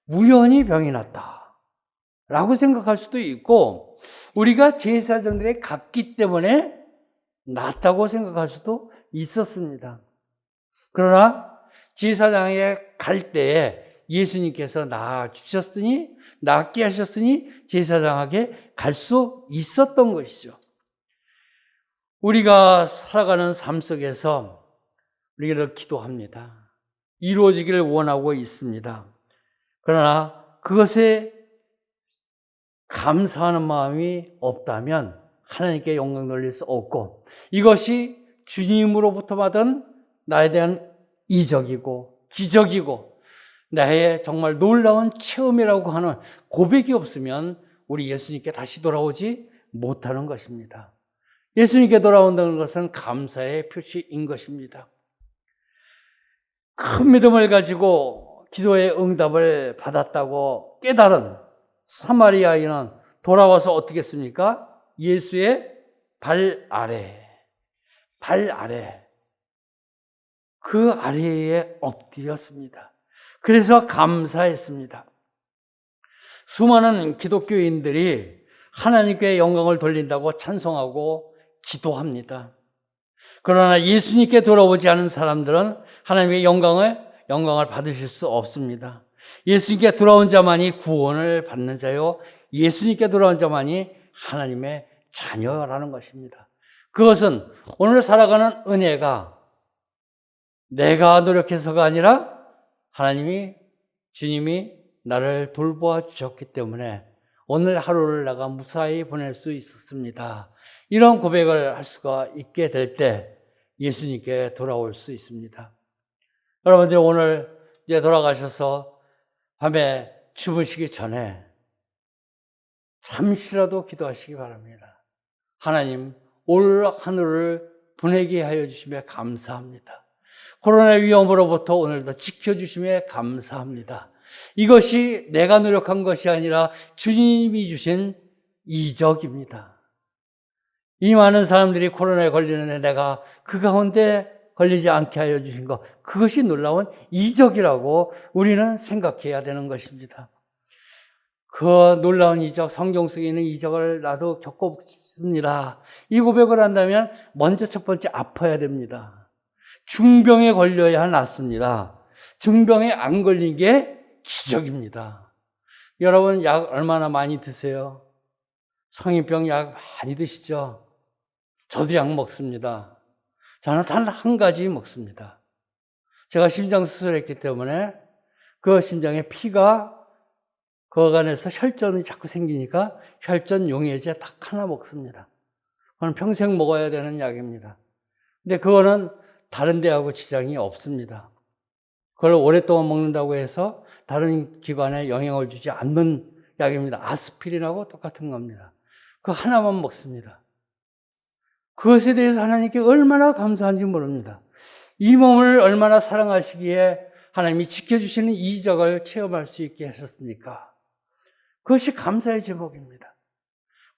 우연히 병이 났다 라고 생각할 수도 있고 우리가 제사장들에 갔기 때문에 낫다고 생각할 수도 있었습니다. 그러나 제사장에 갈 때에 예수님께서 낫게 하셨으니 제사장에게 갈 수 있었던 것이죠. 우리가 살아가는 삶 속에서 우리가 기도합니다. 이루어지기를 원하고 있습니다. 그러나 그것에 감사하는 마음이 없다면 하나님께 영광 돌릴 수 없고 이것이 주님으로부터 받은 나에 대한 이적이고 기적이고 나의 정말 놀라운 체험이라고 하는 고백이 없으면 우리 예수님께 다시 돌아오지 못하는 것입니다. 예수님께 돌아온다는 것은 감사의 표시인 것입니다. 큰 믿음을 가지고 기도의 응답을 받았다고 깨달은 사마리아인은 돌아와서 어떻게 했습니까? 예수의 발 아래 그 아래에 엎드렸습니다. 그래서 감사했습니다. 수많은 기독교인들이 하나님께 영광을 돌린다고 찬송하고 기도합니다. 그러나 예수님께 돌아오지 않은 사람들은 하나님의 영광을 받으실 수 없습니다. 예수님께 돌아온 자만이 구원을 받는 자요, 예수님께 돌아온 자만이 하나님의 자녀라는 것입니다. 그것은 오늘 살아가는 은혜가 내가 노력해서가 아니라 주님이 나를 돌보아 주셨기 때문에 오늘 하루를 내가 무사히 보낼 수 있었습니다. 이런 고백을 할 수가 있게 될 때 예수님께 돌아올 수 있습니다. 여러분들 오늘 이제 돌아가셔서 밤에 주무시기 전에 잠시라도 기도하시기 바랍니다. 하나님, 올 하늘을 보내게 하여 주시며 감사합니다. 코로나 위험으로부터 오늘도 지켜주시며 감사합니다. 이것이 내가 노력한 것이 아니라 주님이 주신 이적입니다. 이 많은 사람들이 코로나에 걸리는데 내가 그 가운데 걸리지 않게 하여 주신 것, 그것이 놀라운 이적이라고 우리는 생각해야 되는 것입니다. 그 놀라운 이적, 성경 속에 있는 이적을 나도 겪어보고 싶습니다. 이 고백을 한다면 먼저 첫 번째 아파야 됩니다. 중병에 걸려야 낫습니다. 중병에 안 걸린 게 기적입니다. 여러분 약 얼마나 많이 드세요? 성인병 약 많이 드시죠? 저도 약 먹습니다. 저는 단 한 가지 먹습니다. 제가 심장 수술했기 때문에 그 심장에 피가 그 안에서 혈전이 자꾸 생기니까 혈전 용해제 딱 하나 먹습니다. 그건 평생 먹어야 되는 약입니다. 근데 그거는 다른 데하고 지장이 없습니다. 그걸 오랫동안 먹는다고 해서 다른 기관에 영향을 주지 않는 약입니다. 아스피린하고 똑같은 겁니다. 그거 하나만 먹습니다. 그것에 대해서 하나님께 얼마나 감사한지 모릅니다. 이 몸을 얼마나 사랑하시기에 하나님이 지켜주시는 이적을 체험할 수 있게 하셨습니까? 그것이 감사의 제목입니다.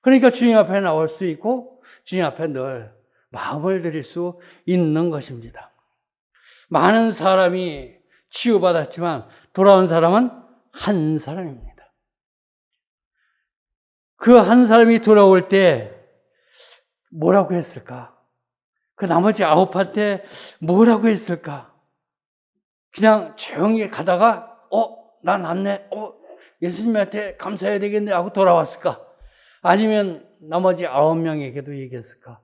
그러니까 주님 앞에 나올 수 있고 주님 앞에 늘 마음을 드릴 수 있는 것입니다. 많은 사람이 치유받았지만 돌아온 사람은 한 사람입니다. 그 한 사람이 돌아올 때 뭐라고 했을까? 그 나머지 9한테 뭐라고 했을까? 그냥 조용히 가다가 난 낫네. 예수님한테 감사해야 되겠네 하고 돌아왔을까? 아니면 나머지 9명에게도 얘기했을까?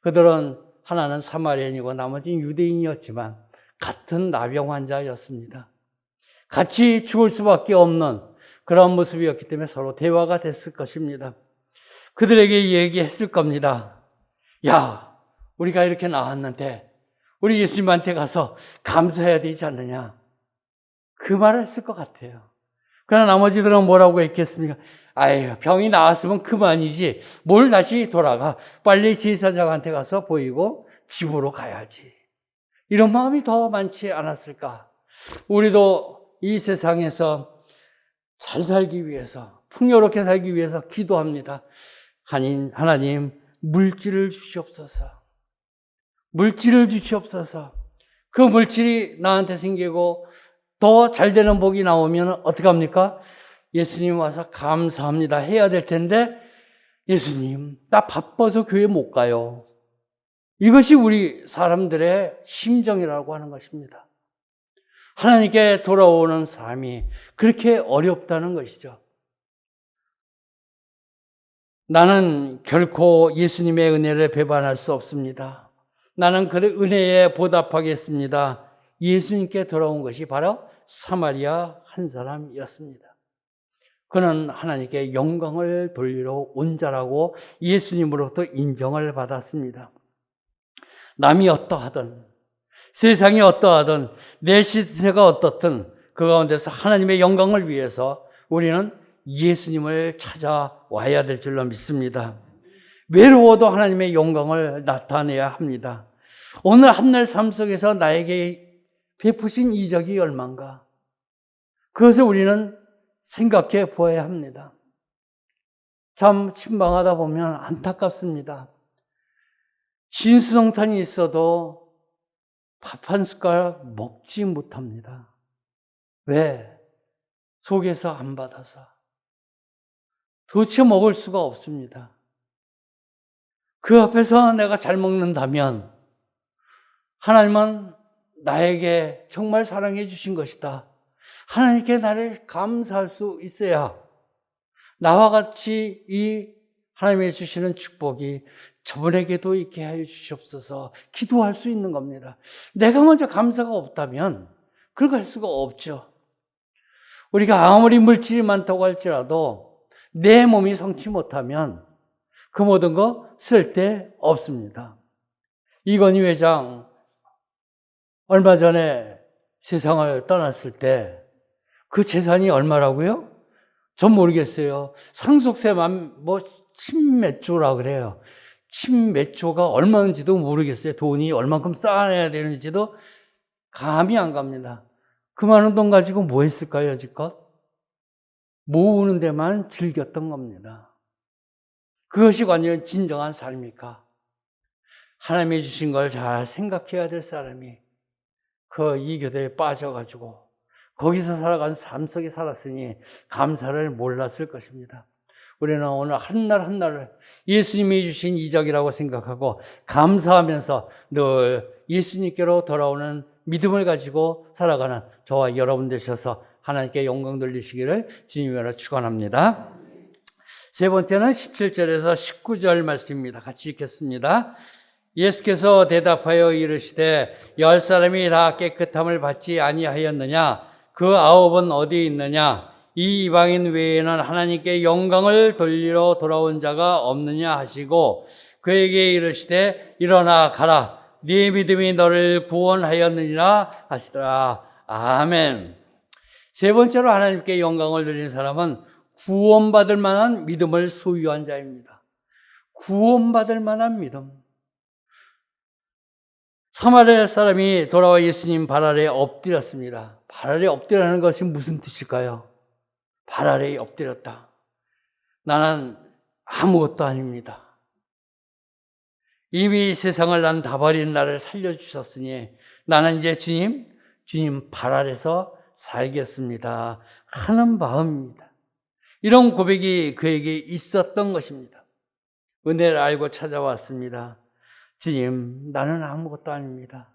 그들은 하나는 사마리아인이고 나머지는 유대인이었지만 같은 나병 환자였습니다. 같이 죽을 수밖에 없는 그런 모습이었기 때문에 서로 대화가 됐을 것입니다. 그들에게 얘기했을 겁니다. 야, 우리가 이렇게 나왔는데 우리 예수님한테 가서 감사해야 되지 않느냐? 그 말을 했을 것 같아요. 그러나 나머지들은 뭐라고 했겠습니까? 아유, 병이 나았으면 그만이지. 뭘 다시 돌아가. 빨리 제사장한테 가서 보이고 집으로 가야지. 이런 마음이 더 많지 않았을까? 우리도 이 세상에서 잘 살기 위해서, 풍요롭게 살기 위해서 기도합니다. 하나님, 물질을 주시옵소서. 물질을 주시옵소서. 그 물질이 나한테 생기고 더 잘 되는 복이 나오면 어떡합니까? 예수님 와서 감사합니다 해야 될 텐데, 예수님, 나 바빠서 교회 못 가요. 이것이 우리 사람들의 심정이라고 하는 것입니다. 하나님께 돌아오는 삶이 그렇게 어렵다는 것이죠. 나는 결코 예수님의 은혜를 배반할 수 없습니다. 나는 그 은혜에 보답하겠습니다. 예수님께 돌아온 것이 바로 사마리아 한 사람이었습니다. 그는 하나님께 영광을 돌리러 온 자라고 예수님으로부터 인정을 받았습니다. 남이 어떠하든, 세상이 어떠하든, 내 시세가 어떻든 그 가운데서 하나님의 영광을 위해서 우리는 예수님을 찾아와야 될 줄로 믿습니다. 외로워도 하나님의 영광을 나타내야 합니다. 오늘 한날 삶 속에서 나에게 베푸신 이적이 얼마인가? 그것을 우리는 생각해 보아야 합니다. 참 침방하다 보면 안타깝습니다. 진수성탄이 있어도 밥 한 숟가락 먹지 못합니다. 왜? 속에서 안 받아서. 도대체 먹을 수가 없습니다. 그 앞에서 내가 잘 먹는다면 하나님은 나에게 정말 사랑해 주신 것이다. 하나님께 나를 감사할 수 있어야 나와 같이 이 하나님이 주시는 축복이 저분에게도 있게 하여 주시옵소서 기도할 수 있는 겁니다. 내가 먼저 감사가 없다면 그렇게 할 수가 없죠. 우리가 아무리 물질이 많다고 할지라도 내 몸이 성치 못하면 그 모든 거 쓸데없습니다. 이건희 회장 얼마 전에 세상을 떠났을 때 그 재산이 얼마라고요? 전 모르겠어요. 상속세만 몇 조라 그래요. 몇 조가 얼마인지도 모르겠어요. 돈이 얼만큼 쌓아내야 되는지도 감이 안 갑니다. 그 많은 돈 가지고 뭐 했을까요, 여지껏? 모으는 데만 즐겼던 겁니다. 그것이 완전 진정한 삶입니까? 하나님이 주신 걸 잘 생각해야 될 사람이 그 이교도에 빠져가지고 거기서 살아간 삶 속에 살았으니 감사를 몰랐을 것입니다. 우리는 오늘 한날 한날을 예수님이 주신 이적이라고 생각하고 감사하면서 늘 예수님께로 돌아오는 믿음을 가지고 살아가는 저와 여러분 되셔서 하나님께 영광 돌리시기를 주님으로 축원합니다. 세 번째는 17절에서 19절 말씀입니다. 같이 읽겠습니다. 예수께서 대답하여 이르시되 10사람이 다 깨끗함을 받지 아니하였느냐? 그 9은 어디 있느냐? 이 이방인 외에는 하나님께 영광을 돌리러 돌아온 자가 없느냐 하시고 그에게 이르시되 일어나 가라. 네 믿음이 너를 구원하였느니라 하시더라. 아멘. 세 번째로 하나님께 영광을 돌리는 사람은 구원받을 만한 믿음을 소유한 자입니다. 구원받을 만한 믿음. 사마리아 사람이 돌아와 예수님 발 아래에 엎드렸습니다. 발 아래에 엎드리라는 것이 무슨 뜻일까요? 발 아래에 엎드렸다. 나는 아무것도 아닙니다. 이미 세상을 난 다 버린 나를 살려주셨으니 나는 이제 주님 발 아래서 살겠습니다 하는 마음입니다. 이런 고백이 그에게 있었던 것입니다. 은혜를 알고 찾아왔습니다. 주님, 나는 아무것도 아닙니다.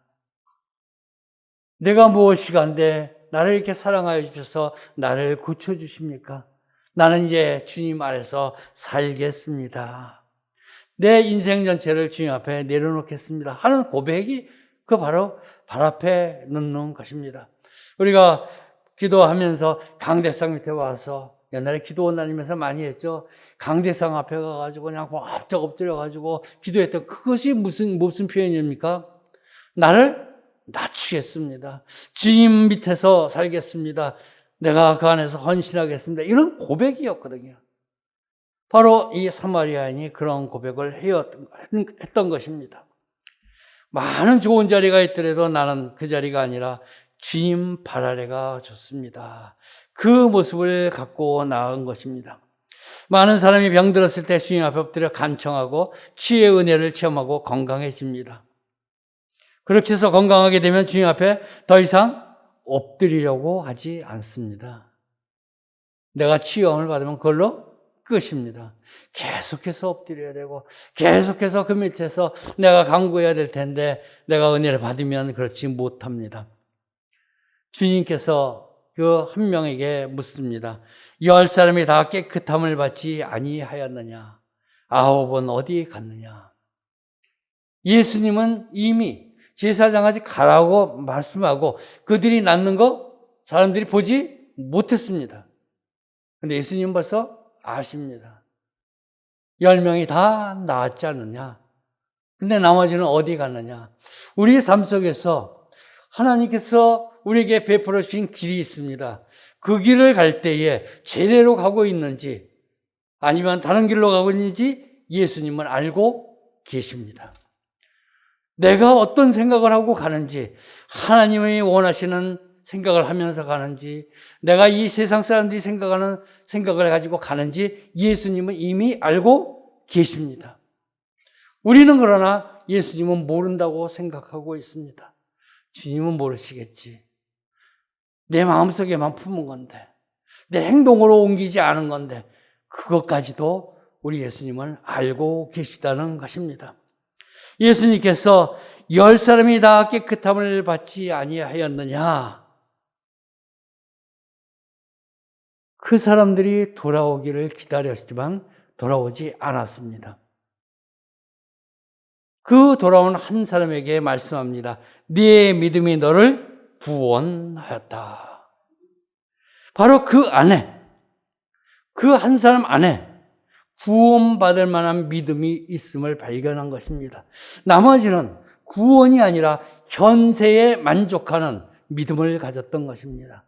내가 무엇이간데 나를 이렇게 사랑하여 주셔서 나를 고쳐주십니까? 나는 이제 주님 아래서 살겠습니다. 내 인생 전체를 주님 앞에 내려놓겠습니다 하는 고백이 그 바로 발 앞에 놓는 것입니다. 우리가 기도하면서 강대상 밑에 와서 옛날에 기도원 다니면서 많이 했죠. 강대상 앞에 가가지고 그냥 엎적 엎드려가지고 기도했던 그것이 무슨 표현입니까? 나를 낮추겠습니다. 주님 밑에서 살겠습니다. 내가 그 안에서 헌신하겠습니다. 이런 고백이었거든요. 바로 이 사마리아인이 그런 고백을 했던 것입니다. 많은 좋은 자리가 있더라도 나는 그 자리가 아니라 주님 발 아래가 좋습니다. 그 모습을 갖고 나은 것입니다. 많은 사람이 병들었을 때 주님 앞에 엎드려 간청하고 치유의 은혜를 체험하고 건강해집니다. 그렇게 해서 건강하게 되면 주님 앞에 더 이상 엎드리려고 하지 않습니다. 내가 치유함을 받으면 그걸로 끝입니다. 계속해서 엎드려야 되고 계속해서 그 밑에서 내가 간구해야 될 텐데 내가 은혜를 받으면 그렇지 못합니다. 주님께서 그 한 명에게 묻습니다. 10사람이 다 깨끗함을 받지 아니하였느냐? 9은 어디 갔느냐? 예수님은 이미 제사장까지 가라고 말씀하고 그들이 낫는 거 사람들이 보지 못했습니다. 그런데 예수님은 벌써 아십니다. 10명이 다 나았지 않느냐? 근데 나머지는 어디 갔느냐? 우리의 삶 속에서 하나님께서 우리에게 베풀어 주신 길이 있습니다. 그 길을 갈 때에 제대로 가고 있는지 아니면 다른 길로 가고 있는지 예수님은 알고 계십니다. 내가 어떤 생각을 하고 가는지, 하나님이 원하시는 생각을 하면서 가는지, 내가 이 세상 사람들이 생각하는 생각을 가지고 가는지 예수님은 이미 알고 계십니다. 우리는 그러나 예수님은 모른다고 생각하고 있습니다. 주님은 모르시겠지. 내 마음속에만 품은 건데, 내 행동으로 옮기지 않은 건데 그것까지도 우리 예수님은 알고 계시다는 것입니다. 예수님께서 10사람이 다 깨끗함을 받지 아니하였느냐? 그 사람들이 돌아오기를 기다렸지만 돌아오지 않았습니다. 그 돌아온 한 사람에게 말씀합니다. 네 믿음이 너를 구원하였다. 바로 그 안에, 그 한 사람 안에 구원받을 만한 믿음이 있음을 발견한 것입니다. 나머지는 구원이 아니라 현세에 만족하는 믿음을 가졌던 것입니다.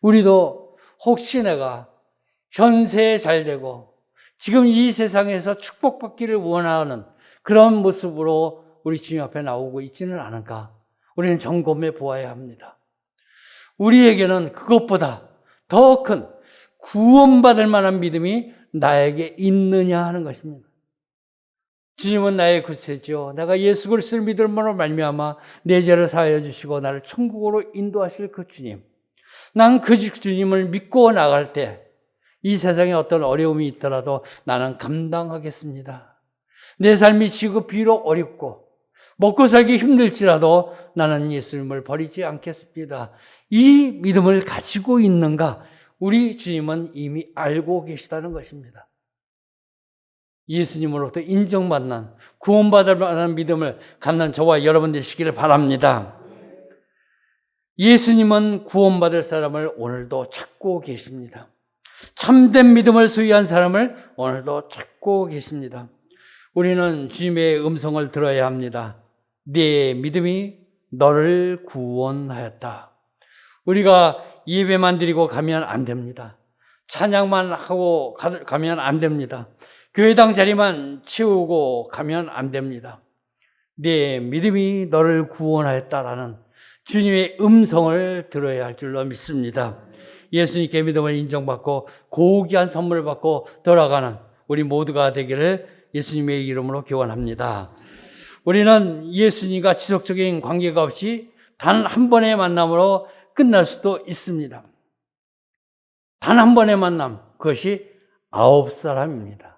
우리도 혹시 내가 현세에 잘 되고 지금 이 세상에서 축복받기를 원하는 그런 모습으로 우리 주님 앞에 나오고 있지는 않은가? 우리는 점검해 보아야 합니다. 우리에게는 그것보다 더 큰 구원받을 만한 믿음이 나에게 있느냐 하는 것입니다. 주님은 나의 구세주요, 내가 예수 그리스도를 믿음으로 말미암아 내 죄를 사하여 주시고 나를 천국으로 인도하실 그 주님. 난 그 주님을 믿고 나갈 때 이 세상에 어떤 어려움이 있더라도 나는 감당하겠습니다. 내 삶이 지금 비록 어렵고 먹고 살기 힘들지라도 나는 예수님을 버리지 않겠습니다. 이 믿음을 가지고 있는가? 우리 주님은 이미 알고 계시다는 것입니다. 예수님으로부터 인정받는 구원받을 만한 믿음을 갖는 저와 여러분 되시기를 바랍니다. 예수님은 구원받을 사람을 오늘도 찾고 계십니다. 참된 믿음을 소유한 사람을 오늘도 찾고 계십니다. 우리는 주님의 음성을 들어야 합니다. 네 믿음이 너를 구원하였다. 우리가 예배만 드리고 가면 안 됩니다. 찬양만 하고 가면 안 됩니다. 교회당 자리만 채우고 가면 안 됩니다. 네 믿음이 너를 구원하였다라는 주님의 음성을 들어야 할 줄로 믿습니다. 예수님께 믿음을 인정받고 고귀한 선물을 받고 돌아가는 우리 모두가 되기를 예수님의 이름으로 기원합니다. 우리는 예수님과 지속적인 관계가 없이 단 한 번의 만남으로 끝날 수도 있습니다. 단 한 번의 만남, 그것이 9사람입니다.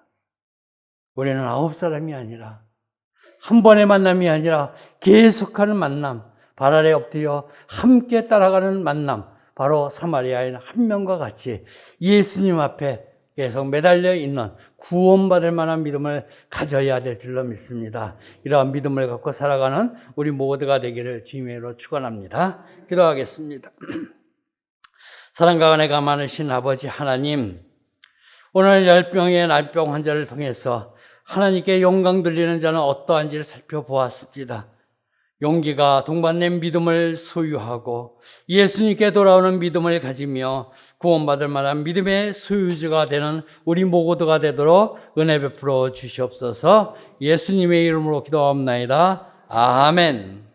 우리는 9사람이 아니라 한 번의 만남이 아니라 계속하는 만남, 발 아래 엎드려 함께 따라가는 만남, 바로 사마리아인 한 명과 같이 예수님 앞에 계속 매달려 있는 구원받을 만한 믿음을 가져야 될 줄로 믿습니다. 이러한 믿음을 갖고 살아가는 우리 모두가 되기를 주님의 이름으로 축원합니다. 기도하겠습니다. 사랑과 은혜가 많으신 아버지 하나님, 오늘 열병의 날병 환자를 통해서 하나님께 영광 돌리는 자는 어떠한지를 살펴보았습니다. 용기가 동반된 믿음을 소유하고 예수님께 돌아오는 믿음을 가지며 구원받을 만한 믿음의 소유주가 되는 우리 모두가 되도록 은혜 베풀어 주시옵소서. 예수님의 이름으로 기도합나이다. 아멘.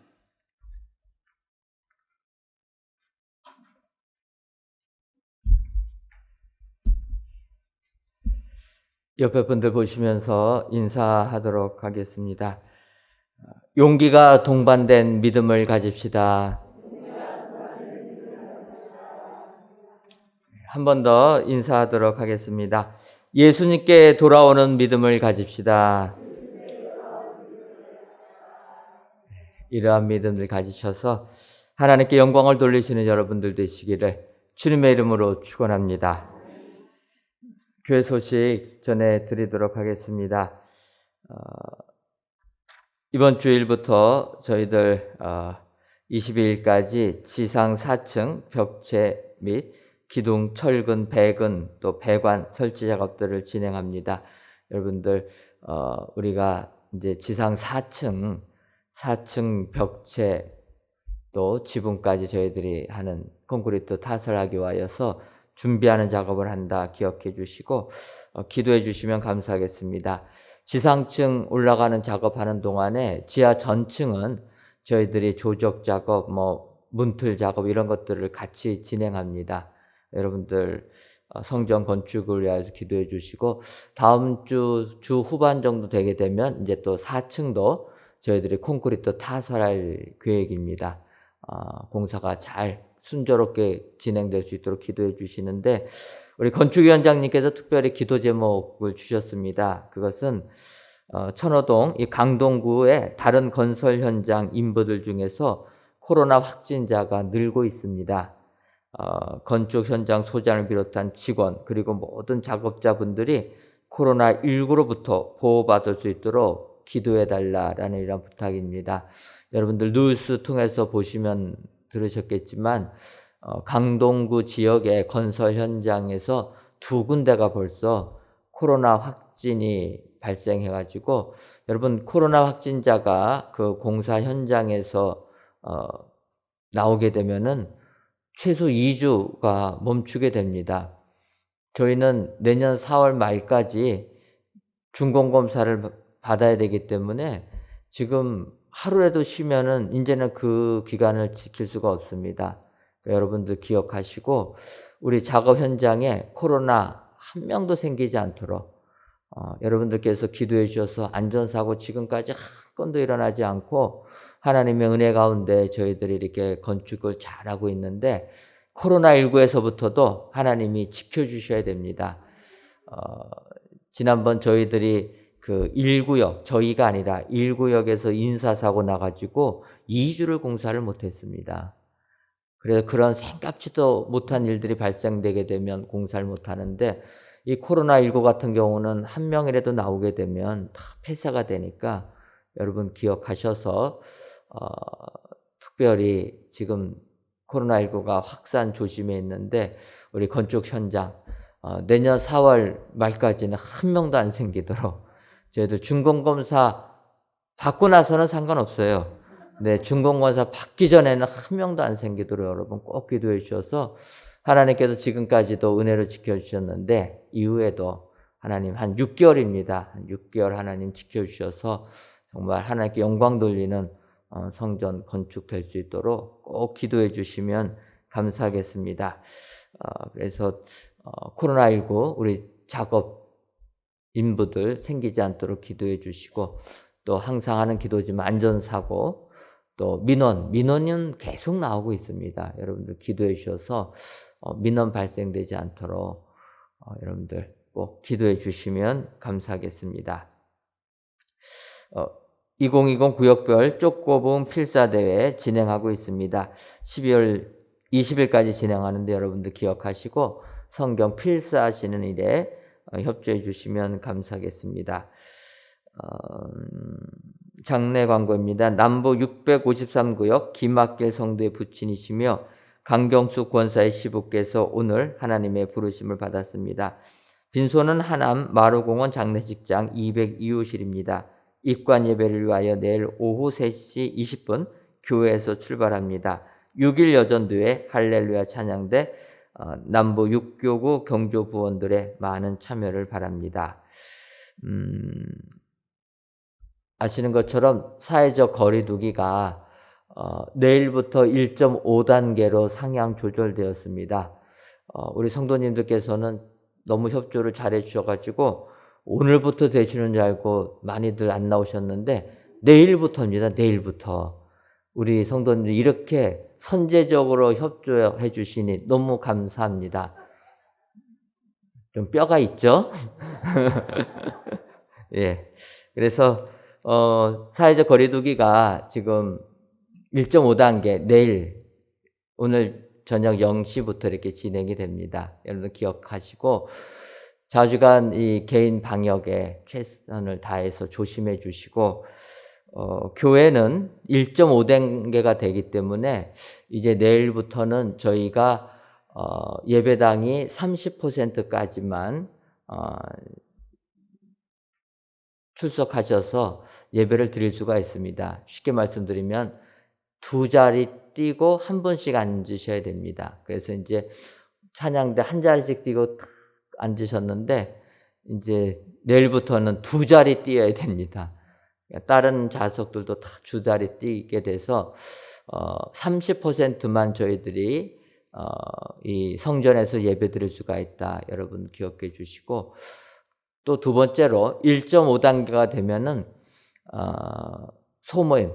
옆에 분들 보시면서 인사하도록 하겠습니다. 용기가 동반된 믿음을 가집시다. 한 번 더 인사하도록 하겠습니다. 예수님께 돌아오는 믿음을 가집시다. 이러한 믿음을 가지셔서 하나님께 영광을 돌리시는 여러분들 되시기를 주님의 이름으로 축원합니다. 교회 소식 전해드리도록 하겠습니다. 이번 주일부터 저희들 22일까지 지상 4층 벽체 및 기둥, 철근, 배근, 또 배관 설치 작업들을 진행합니다. 여러분들 우리가 이제 지상 4층 벽체 또 지붕까지 저희들이 하는 콘크리트 타설하기 위하여서 준비하는 작업을 한다 기억해 주시고 기도해 주시면 감사하겠습니다. 지상층 올라가는 작업하는 동안에 지하 전층은 저희들이 조적 작업, 문틀 작업 이런 것들을 같이 진행합니다. 여러분들 성전 건축을 위해서 기도해 주시고 다음 주 후반 정도 되게 되면 이제 또 4층도 저희들이 콘크리트 타설할 계획입니다. 공사가 잘 순조롭게 진행될 수 있도록 기도해 주시는데 우리 건축위원장님께서 특별히 기도 제목을 주셨습니다. 그것은 천호동 이 강동구의 다른 건설 현장 인부들 중에서 코로나 확진자가 늘고 있습니다. 건축 현장 소장을 비롯한 직원 그리고 모든 작업자분들이 코로나19로부터 보호받을 수 있도록 기도해달라라는 이런 부탁입니다. 여러분들 뉴스 통해서 보시면 들으셨겠지만 강동구 지역의 건설 현장에서 2군데가 벌써 코로나 확진이 발생해가지고 여러분 코로나 확진자가 그 공사 현장에서 나오게 되면은 최소 2주가 멈추게 됩니다. 저희는 내년 4월 말까지 중공검사를 받아야 되기 때문에 지금 하루라도 쉬면은 이제는 그 기간을 지킬 수가 없습니다. 여러분들 기억하시고 우리 작업 현장에 코로나 한 명도 생기지 않도록 여러분들께서 기도해 주셔서 안전사고 지금까지 한 건도 일어나지 않고 하나님의 은혜 가운데 저희들이 이렇게 건축을 잘하고 있는데 코로나19에서부터도 하나님이 지켜주셔야 됩니다. 지난번 저희들이 그 1구역, 저희가 아니라 1구역에서 인사사고 나가지고 2주를 공사를 못했습니다. 그래서 그런 생각지도 못한 일들이 발생되게 되면 공사를 못하는데 이 코로나19 같은 경우는 한 명이라도 나오게 되면 다 폐쇄가 되니까 여러분 기억하셔서 특별히 지금 코로나19가 확산 조짐에 있는데 우리 건축 현장 내년 4월 말까지는 한 명도 안 생기도록 저희들 준공검사 받고 나서는 상관없어요. 네, 준공검사 받기 전에는 한 명도 안 생기도록 여러분 꼭 기도해 주셔서 하나님께서 지금까지도 은혜를 지켜주셨는데 이후에도 하나님 한 6개월입니다. 한 6개월 하나님 지켜주셔서 정말 하나님께 영광 돌리는 성전 건축될 수 있도록 꼭 기도해 주시면 감사하겠습니다. 그래서 코로나19 우리 작업 인부들 생기지 않도록 기도해 주시고, 또 항상 하는 기도지만 안전사고, 또 민원은 계속 나오고 있습니다. 여러분들 기도해 주셔서 민원 발생되지 않도록 여러분들 꼭 기도해 주시면 감사하겠습니다. 2020 구역별 쪽고봉 필사대회 진행하고 있습니다. 12월 20일까지 진행하는데 여러분들 기억하시고 성경 필사하시는 일에 협조해 주시면 감사하겠습니다. 장례 광고입니다. 남부 653구역 김학길 성도의 부친이시며 강경수 권사의 시부께서 오늘 하나님의 부르심을 받았습니다. 빈소는 하남 마루공원 장례식장 202호실입니다. 입관 예배를 위하여 내일 오후 3시 20분 교회에서 출발합니다. 6일 여전도회 할렐루야 찬양대 남부 6교구 경조 부원들의 많은 참여를 바랍니다. 아시는 것처럼 사회적 거리두기가 내일부터 1.5단계로 상향 조절되었습니다. 우리 성도님들께서는 너무 협조를 잘해 주셔가지고 오늘부터 되시는 줄 알고 많이들 안 나오셨는데 내일부터입니다. 내일부터. 우리 성도님들 이렇게 선제적으로 협조해 주시니 너무 감사합니다. 좀 뼈가 있죠? 예. 그래서 사회적 거리두기가 지금 1.5단계 내일 오늘 저녁 0시부터 이렇게 진행이 됩니다. 여러분 기억하시고 자주간 이 개인 방역에 최선을 다해서 조심해 주시고 교회는 1.5단계가 되기 때문에 이제 내일부터는 저희가 예배당이 30%까지만 출석하셔서 예배를 드릴 수가 있습니다. 쉽게 말씀드리면 2자리 뛰고 한 분씩 앉으셔야 됩니다. 그래서 이제 찬양대 한 자리씩 뛰고 앉으셨는데 이제 내일부터는 2자리 뛰어야 됩니다. 다른 좌석들도 다 2자리 뛰게 돼서 30%만 저희들이 이 성전에서 예배 드릴 수가 있다. 여러분 기억해 주시고, 또 두 번째로 1.5단계가 되면은 소모임,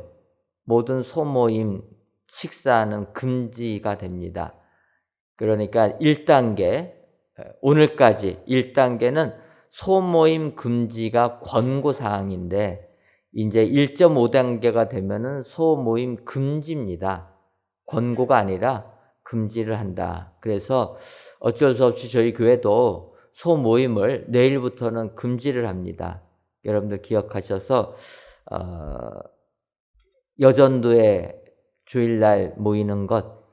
모든 소모임 식사는 금지가 됩니다. 그러니까 1단계, 오늘까지 1단계는 소모임 금지가 권고사항인데 이제 1.5단계가 되면은 소모임 금지입니다. 권고가 아니라 금지를 한다. 그래서 어쩔 수 없이 저희 교회도 소모임을 내일부터는 금지를 합니다. 여러분들 기억하셔서 여전도에 주일날 모이는 것,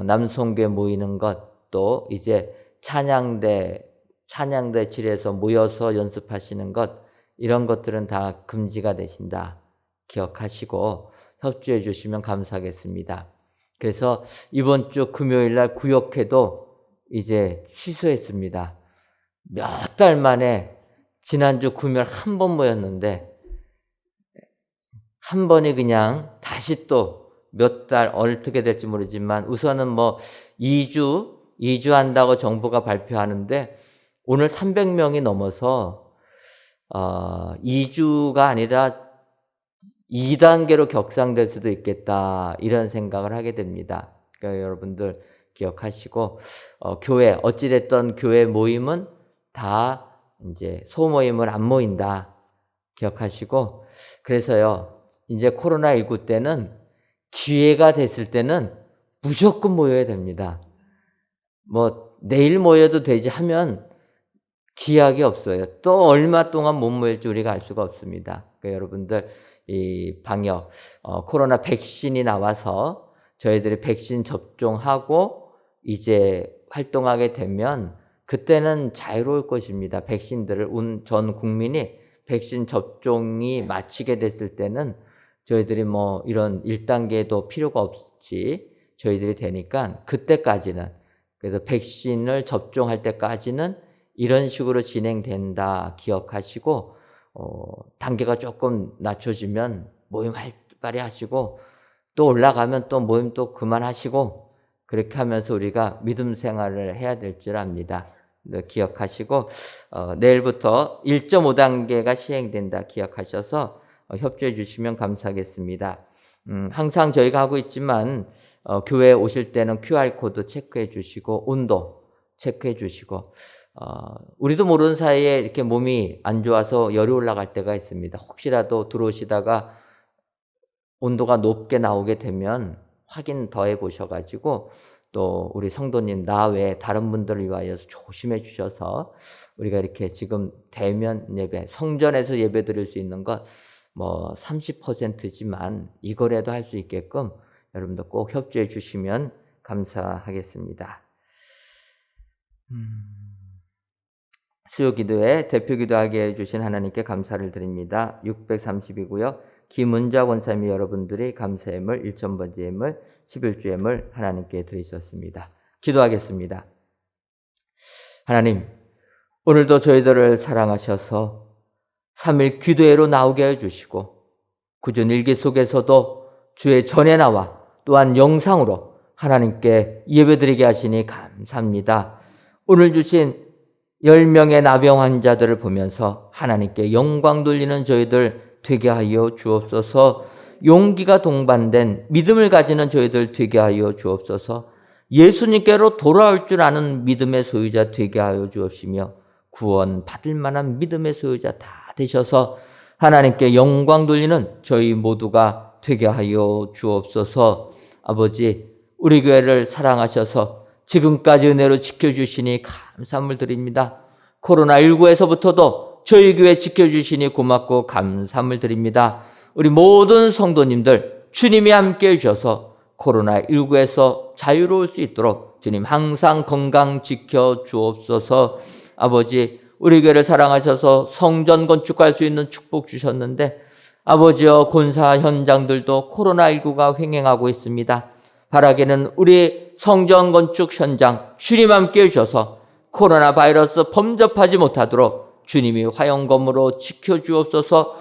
남송교회 모이는 것, 또 이제 찬양대실에서 모여서 연습하시는 것, 이런 것들은 다 금지가 되신다. 기억하시고 협조해 주시면 감사하겠습니다. 그래서 이번 주 금요일날 구역회도 이제 취소했습니다. 몇 달 만에 지난주 금요일 한 번 모였는데 한 번이 그냥 다시 또 몇 달 어떻게 될지 모르지만 우선은 뭐 2주 한다고 정부가 발표하는데 오늘 300명이 넘어서 2주가 아니라 2단계로 격상될 수도 있겠다, 이런 생각을 하게 됩니다. 그러니까 여러분들 기억하시고 교회 어찌됐던 교회 모임은 다 이제 소모임을 안 모인다 기억하시고, 그래서요 이제 코로나19 때는 기회가 됐을 때는 무조건 모여야 됩니다. 뭐 내일 모여도 되지 하면 기약이 없어요. 또 얼마 동안 못 모일지 우리가 알 수가 없습니다. 그러니까 여러분들 이 방역, 코로나 백신이 나와서 저희들이 백신 접종하고 이제 활동하게 되면 그때는 자유로울 것입니다. 백신들을 전 국민이 백신 접종이 마치게 됐을 때는 저희들이 뭐 이런 1단계도 필요가 없이 저희들이 되니까 그때까지는, 그래서 백신을 접종할 때까지는 이런 식으로 진행된다 기억하시고, 단계가 조금 낮춰지면 모임 활발히 하시고 또 올라가면 또 모임 또 그만하시고 그렇게 하면서 우리가 믿음 생활을 해야 될 줄 압니다. 기억하시고 내일부터 1.5단계가 시행된다 기억하셔서 협조해 주시면 감사하겠습니다. 항상 저희가 하고 있지만 교회에 오실 때는 QR코드 체크해 주시고 온도 체크해 주시고 우리도 모르는 사이에 이렇게 몸이 안 좋아서 열이 올라갈 때가 있습니다. 혹시라도 들어오시다가 온도가 높게 나오게 되면 확인 더 해보셔가지고 또 우리 성도님 나 외에 다른 분들을 위하여 조심해 주셔서 우리가 이렇게 지금 대면 예배, 성전에서 예배 드릴 수 있는 것 뭐 30%지만 이거라도 할 수 있게끔 여러분들 꼭 협조해 주시면 감사하겠습니다. 수요기도에 대표기도하게 해주신 하나님께 감사를 드립니다. 630이고요. 김은자 권사님이 여러분들이 감사 예물, 1,000번째 예물, 11주 예물 하나님께 드리셨습니다. 기도하겠습니다. 하나님, 오늘도 저희들을 사랑하셔서 3일 기도회로 나오게 해주시고 구전일기 속에서도 주의 전에 나와 또한 영상으로 하나님께 예배드리게 하시니 감사합니다. 오늘 주신 10명의 나병 환자들을 보면서 하나님께 영광 돌리는 저희들 되게 하여 주옵소서. 용기가 동반된 믿음을 가지는 저희들 되게 하여 주옵소서. 예수님께로 돌아올 줄 아는 믿음의 소유자 되게 하여 주옵시며 구원 받을 만한 믿음의 소유자 다 되셔서 하나님께 영광 돌리는 저희 모두가 되게 하여 주옵소서. 아버지, 우리 교회를 사랑하셔서 지금까지 은혜로 지켜주시니 감사함을 드립니다. 코로나19에서부터도 저희 교회 지켜주시니 고맙고 감사함을 드립니다. 우리 모든 성도님들 주님이 함께해 주셔서 코로나19에서 자유로울 수 있도록 주님 항상 건강 지켜 주옵소서. 아버지, 우리 교회를 사랑하셔서 성전 건축할 수 있는 축복 주셨는데 아버지여 본사 현장들도 코로나19가 횡행하고 있습니다. 바라기는 우리 성전 건축 현장 주님 함께해 주셔서 코로나 바이러스 범접하지 못하도록 주님이 화영검으로 지켜주옵소서.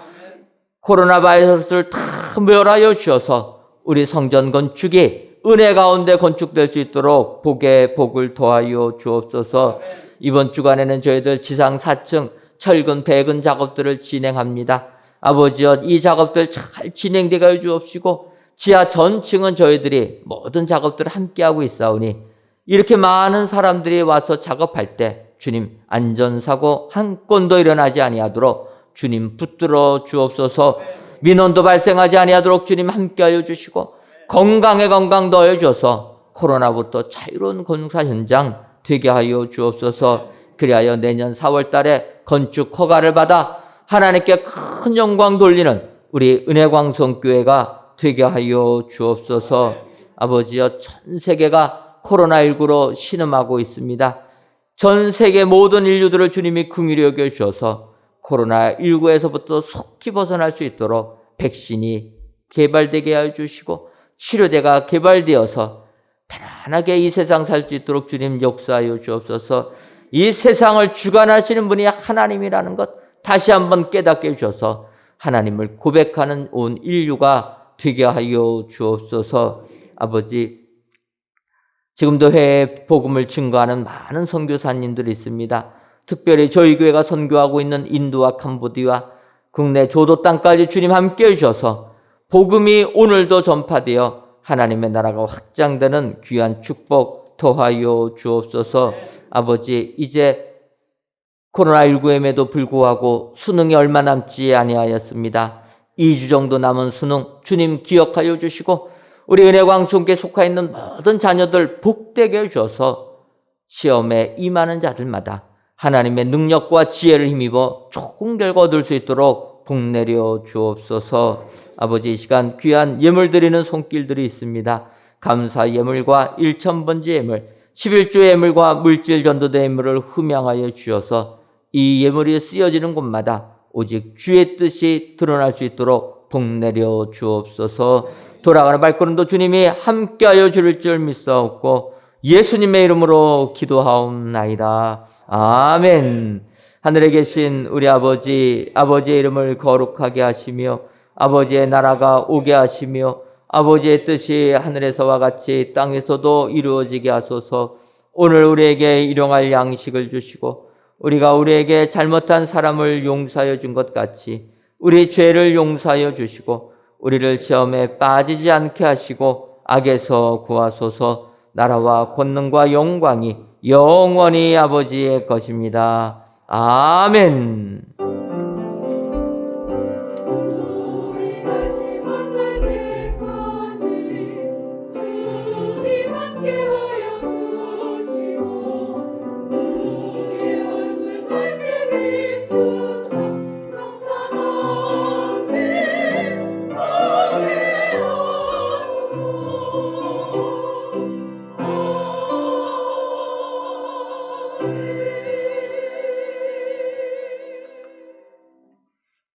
코로나 바이러스를 다 멸하여 주셔서 우리 성전 건축이 은혜 가운데 건축될 수 있도록 복에 복을 더하여 주옵소서. 이번 주간에는 저희들 지상 4층 철근 배근 작업들을 진행합니다. 아버지여, 이 작업들 잘 진행되게 해 주옵시고 지하 전층은 저희들이 모든 작업들을 함께하고 있사오니 이렇게 많은 사람들이 와서 작업할 때 주님 안전사고 한 건도 일어나지 아니하도록 주님 붙들어 주옵소서. 민원도 발생하지 아니하도록 주님 함께하여 주시고 건강에 건강 더해 주셔서 코로나부터 자유로운 공사 현장 되게 하여 주옵소서. 그리하여 내년 4월 달에 건축 허가를 받아 하나님께 큰 영광 돌리는 우리 은혜광성교회가 되게 하여 주옵소서. 아버지여, 전 세계가 코로나19로 신음하고 있습니다. 전 세계 모든 인류들을 주님이 긍휼히 여겨 주셔서 코로나19에서부터 속히 벗어날 수 있도록 백신이 개발되게 하여 주시고 치료제가 개발되어서 편안하게 이 세상 살 수 있도록 주님 역사하여 주옵소서. 이 세상을 주관하시는 분이 하나님이라는 것 다시 한번 깨닫게 해주셔서 하나님을 고백하는 온 인류가 되게 하여 주옵소서. 아버지, 지금도 해외 복음을 증거하는 많은 선교사님들이 있습니다. 특별히 저희 교회가 선교하고 있는 인도와 캄보디아, 국내 조도 땅까지 주님 함께 해주셔서 복음이 오늘도 전파되어 하나님의 나라가 확장되는 귀한 축복 더하여 주옵소서. 아버지, 이제 코로나19에도 불구하고 수능이 얼마 남지 아니하였습니다. 2주 정도 남은 수능 주님 기억하여 주시고 우리 은혜광송교에 속하 있는 모든 자녀들 복되게 해주셔서 시험에 임하는 자들마다 하나님의 능력과 지혜를 힘입어 좋은 결과 얻을 수 있도록 복 내려 주옵소서. 아버지, 이 시간 귀한 예물 드리는 손길들이 있습니다. 감사 예물과 1,000번째 예물, 11조 예물과 물질 전도대 예물을 흠양하여 주셔서 이 예물이 쓰여지는 곳마다 오직 주의 뜻이 드러날 수 있도록 복 내려 주옵소서. 돌아가는 발걸음도 주님이 함께하여 주실 줄 믿사옵고 예수님의 이름으로 기도하옵나이다. 아멘. 하늘에 계신 우리 아버지, 아버지의 이름을 거룩하게 하시며 아버지의 나라가 오게 하시며 아버지의 뜻이 하늘에서와 같이 땅에서도 이루어지게 하소서. 오늘 우리에게 일용할 양식을 주시고 우리가 우리에게 잘못한 사람을 용서하여 준 것 같이 우리 죄를 용서하여 주시고 우리를 시험에 빠지지 않게 하시고 악에서 구하소서. 나라와 권능과 영광이 영원히 아버지의 것입니다. 아멘.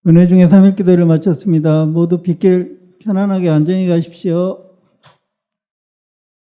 은혜 중에 3일 기도를 마쳤습니다. 모두 빗길 편안하게 안전히 가십시오.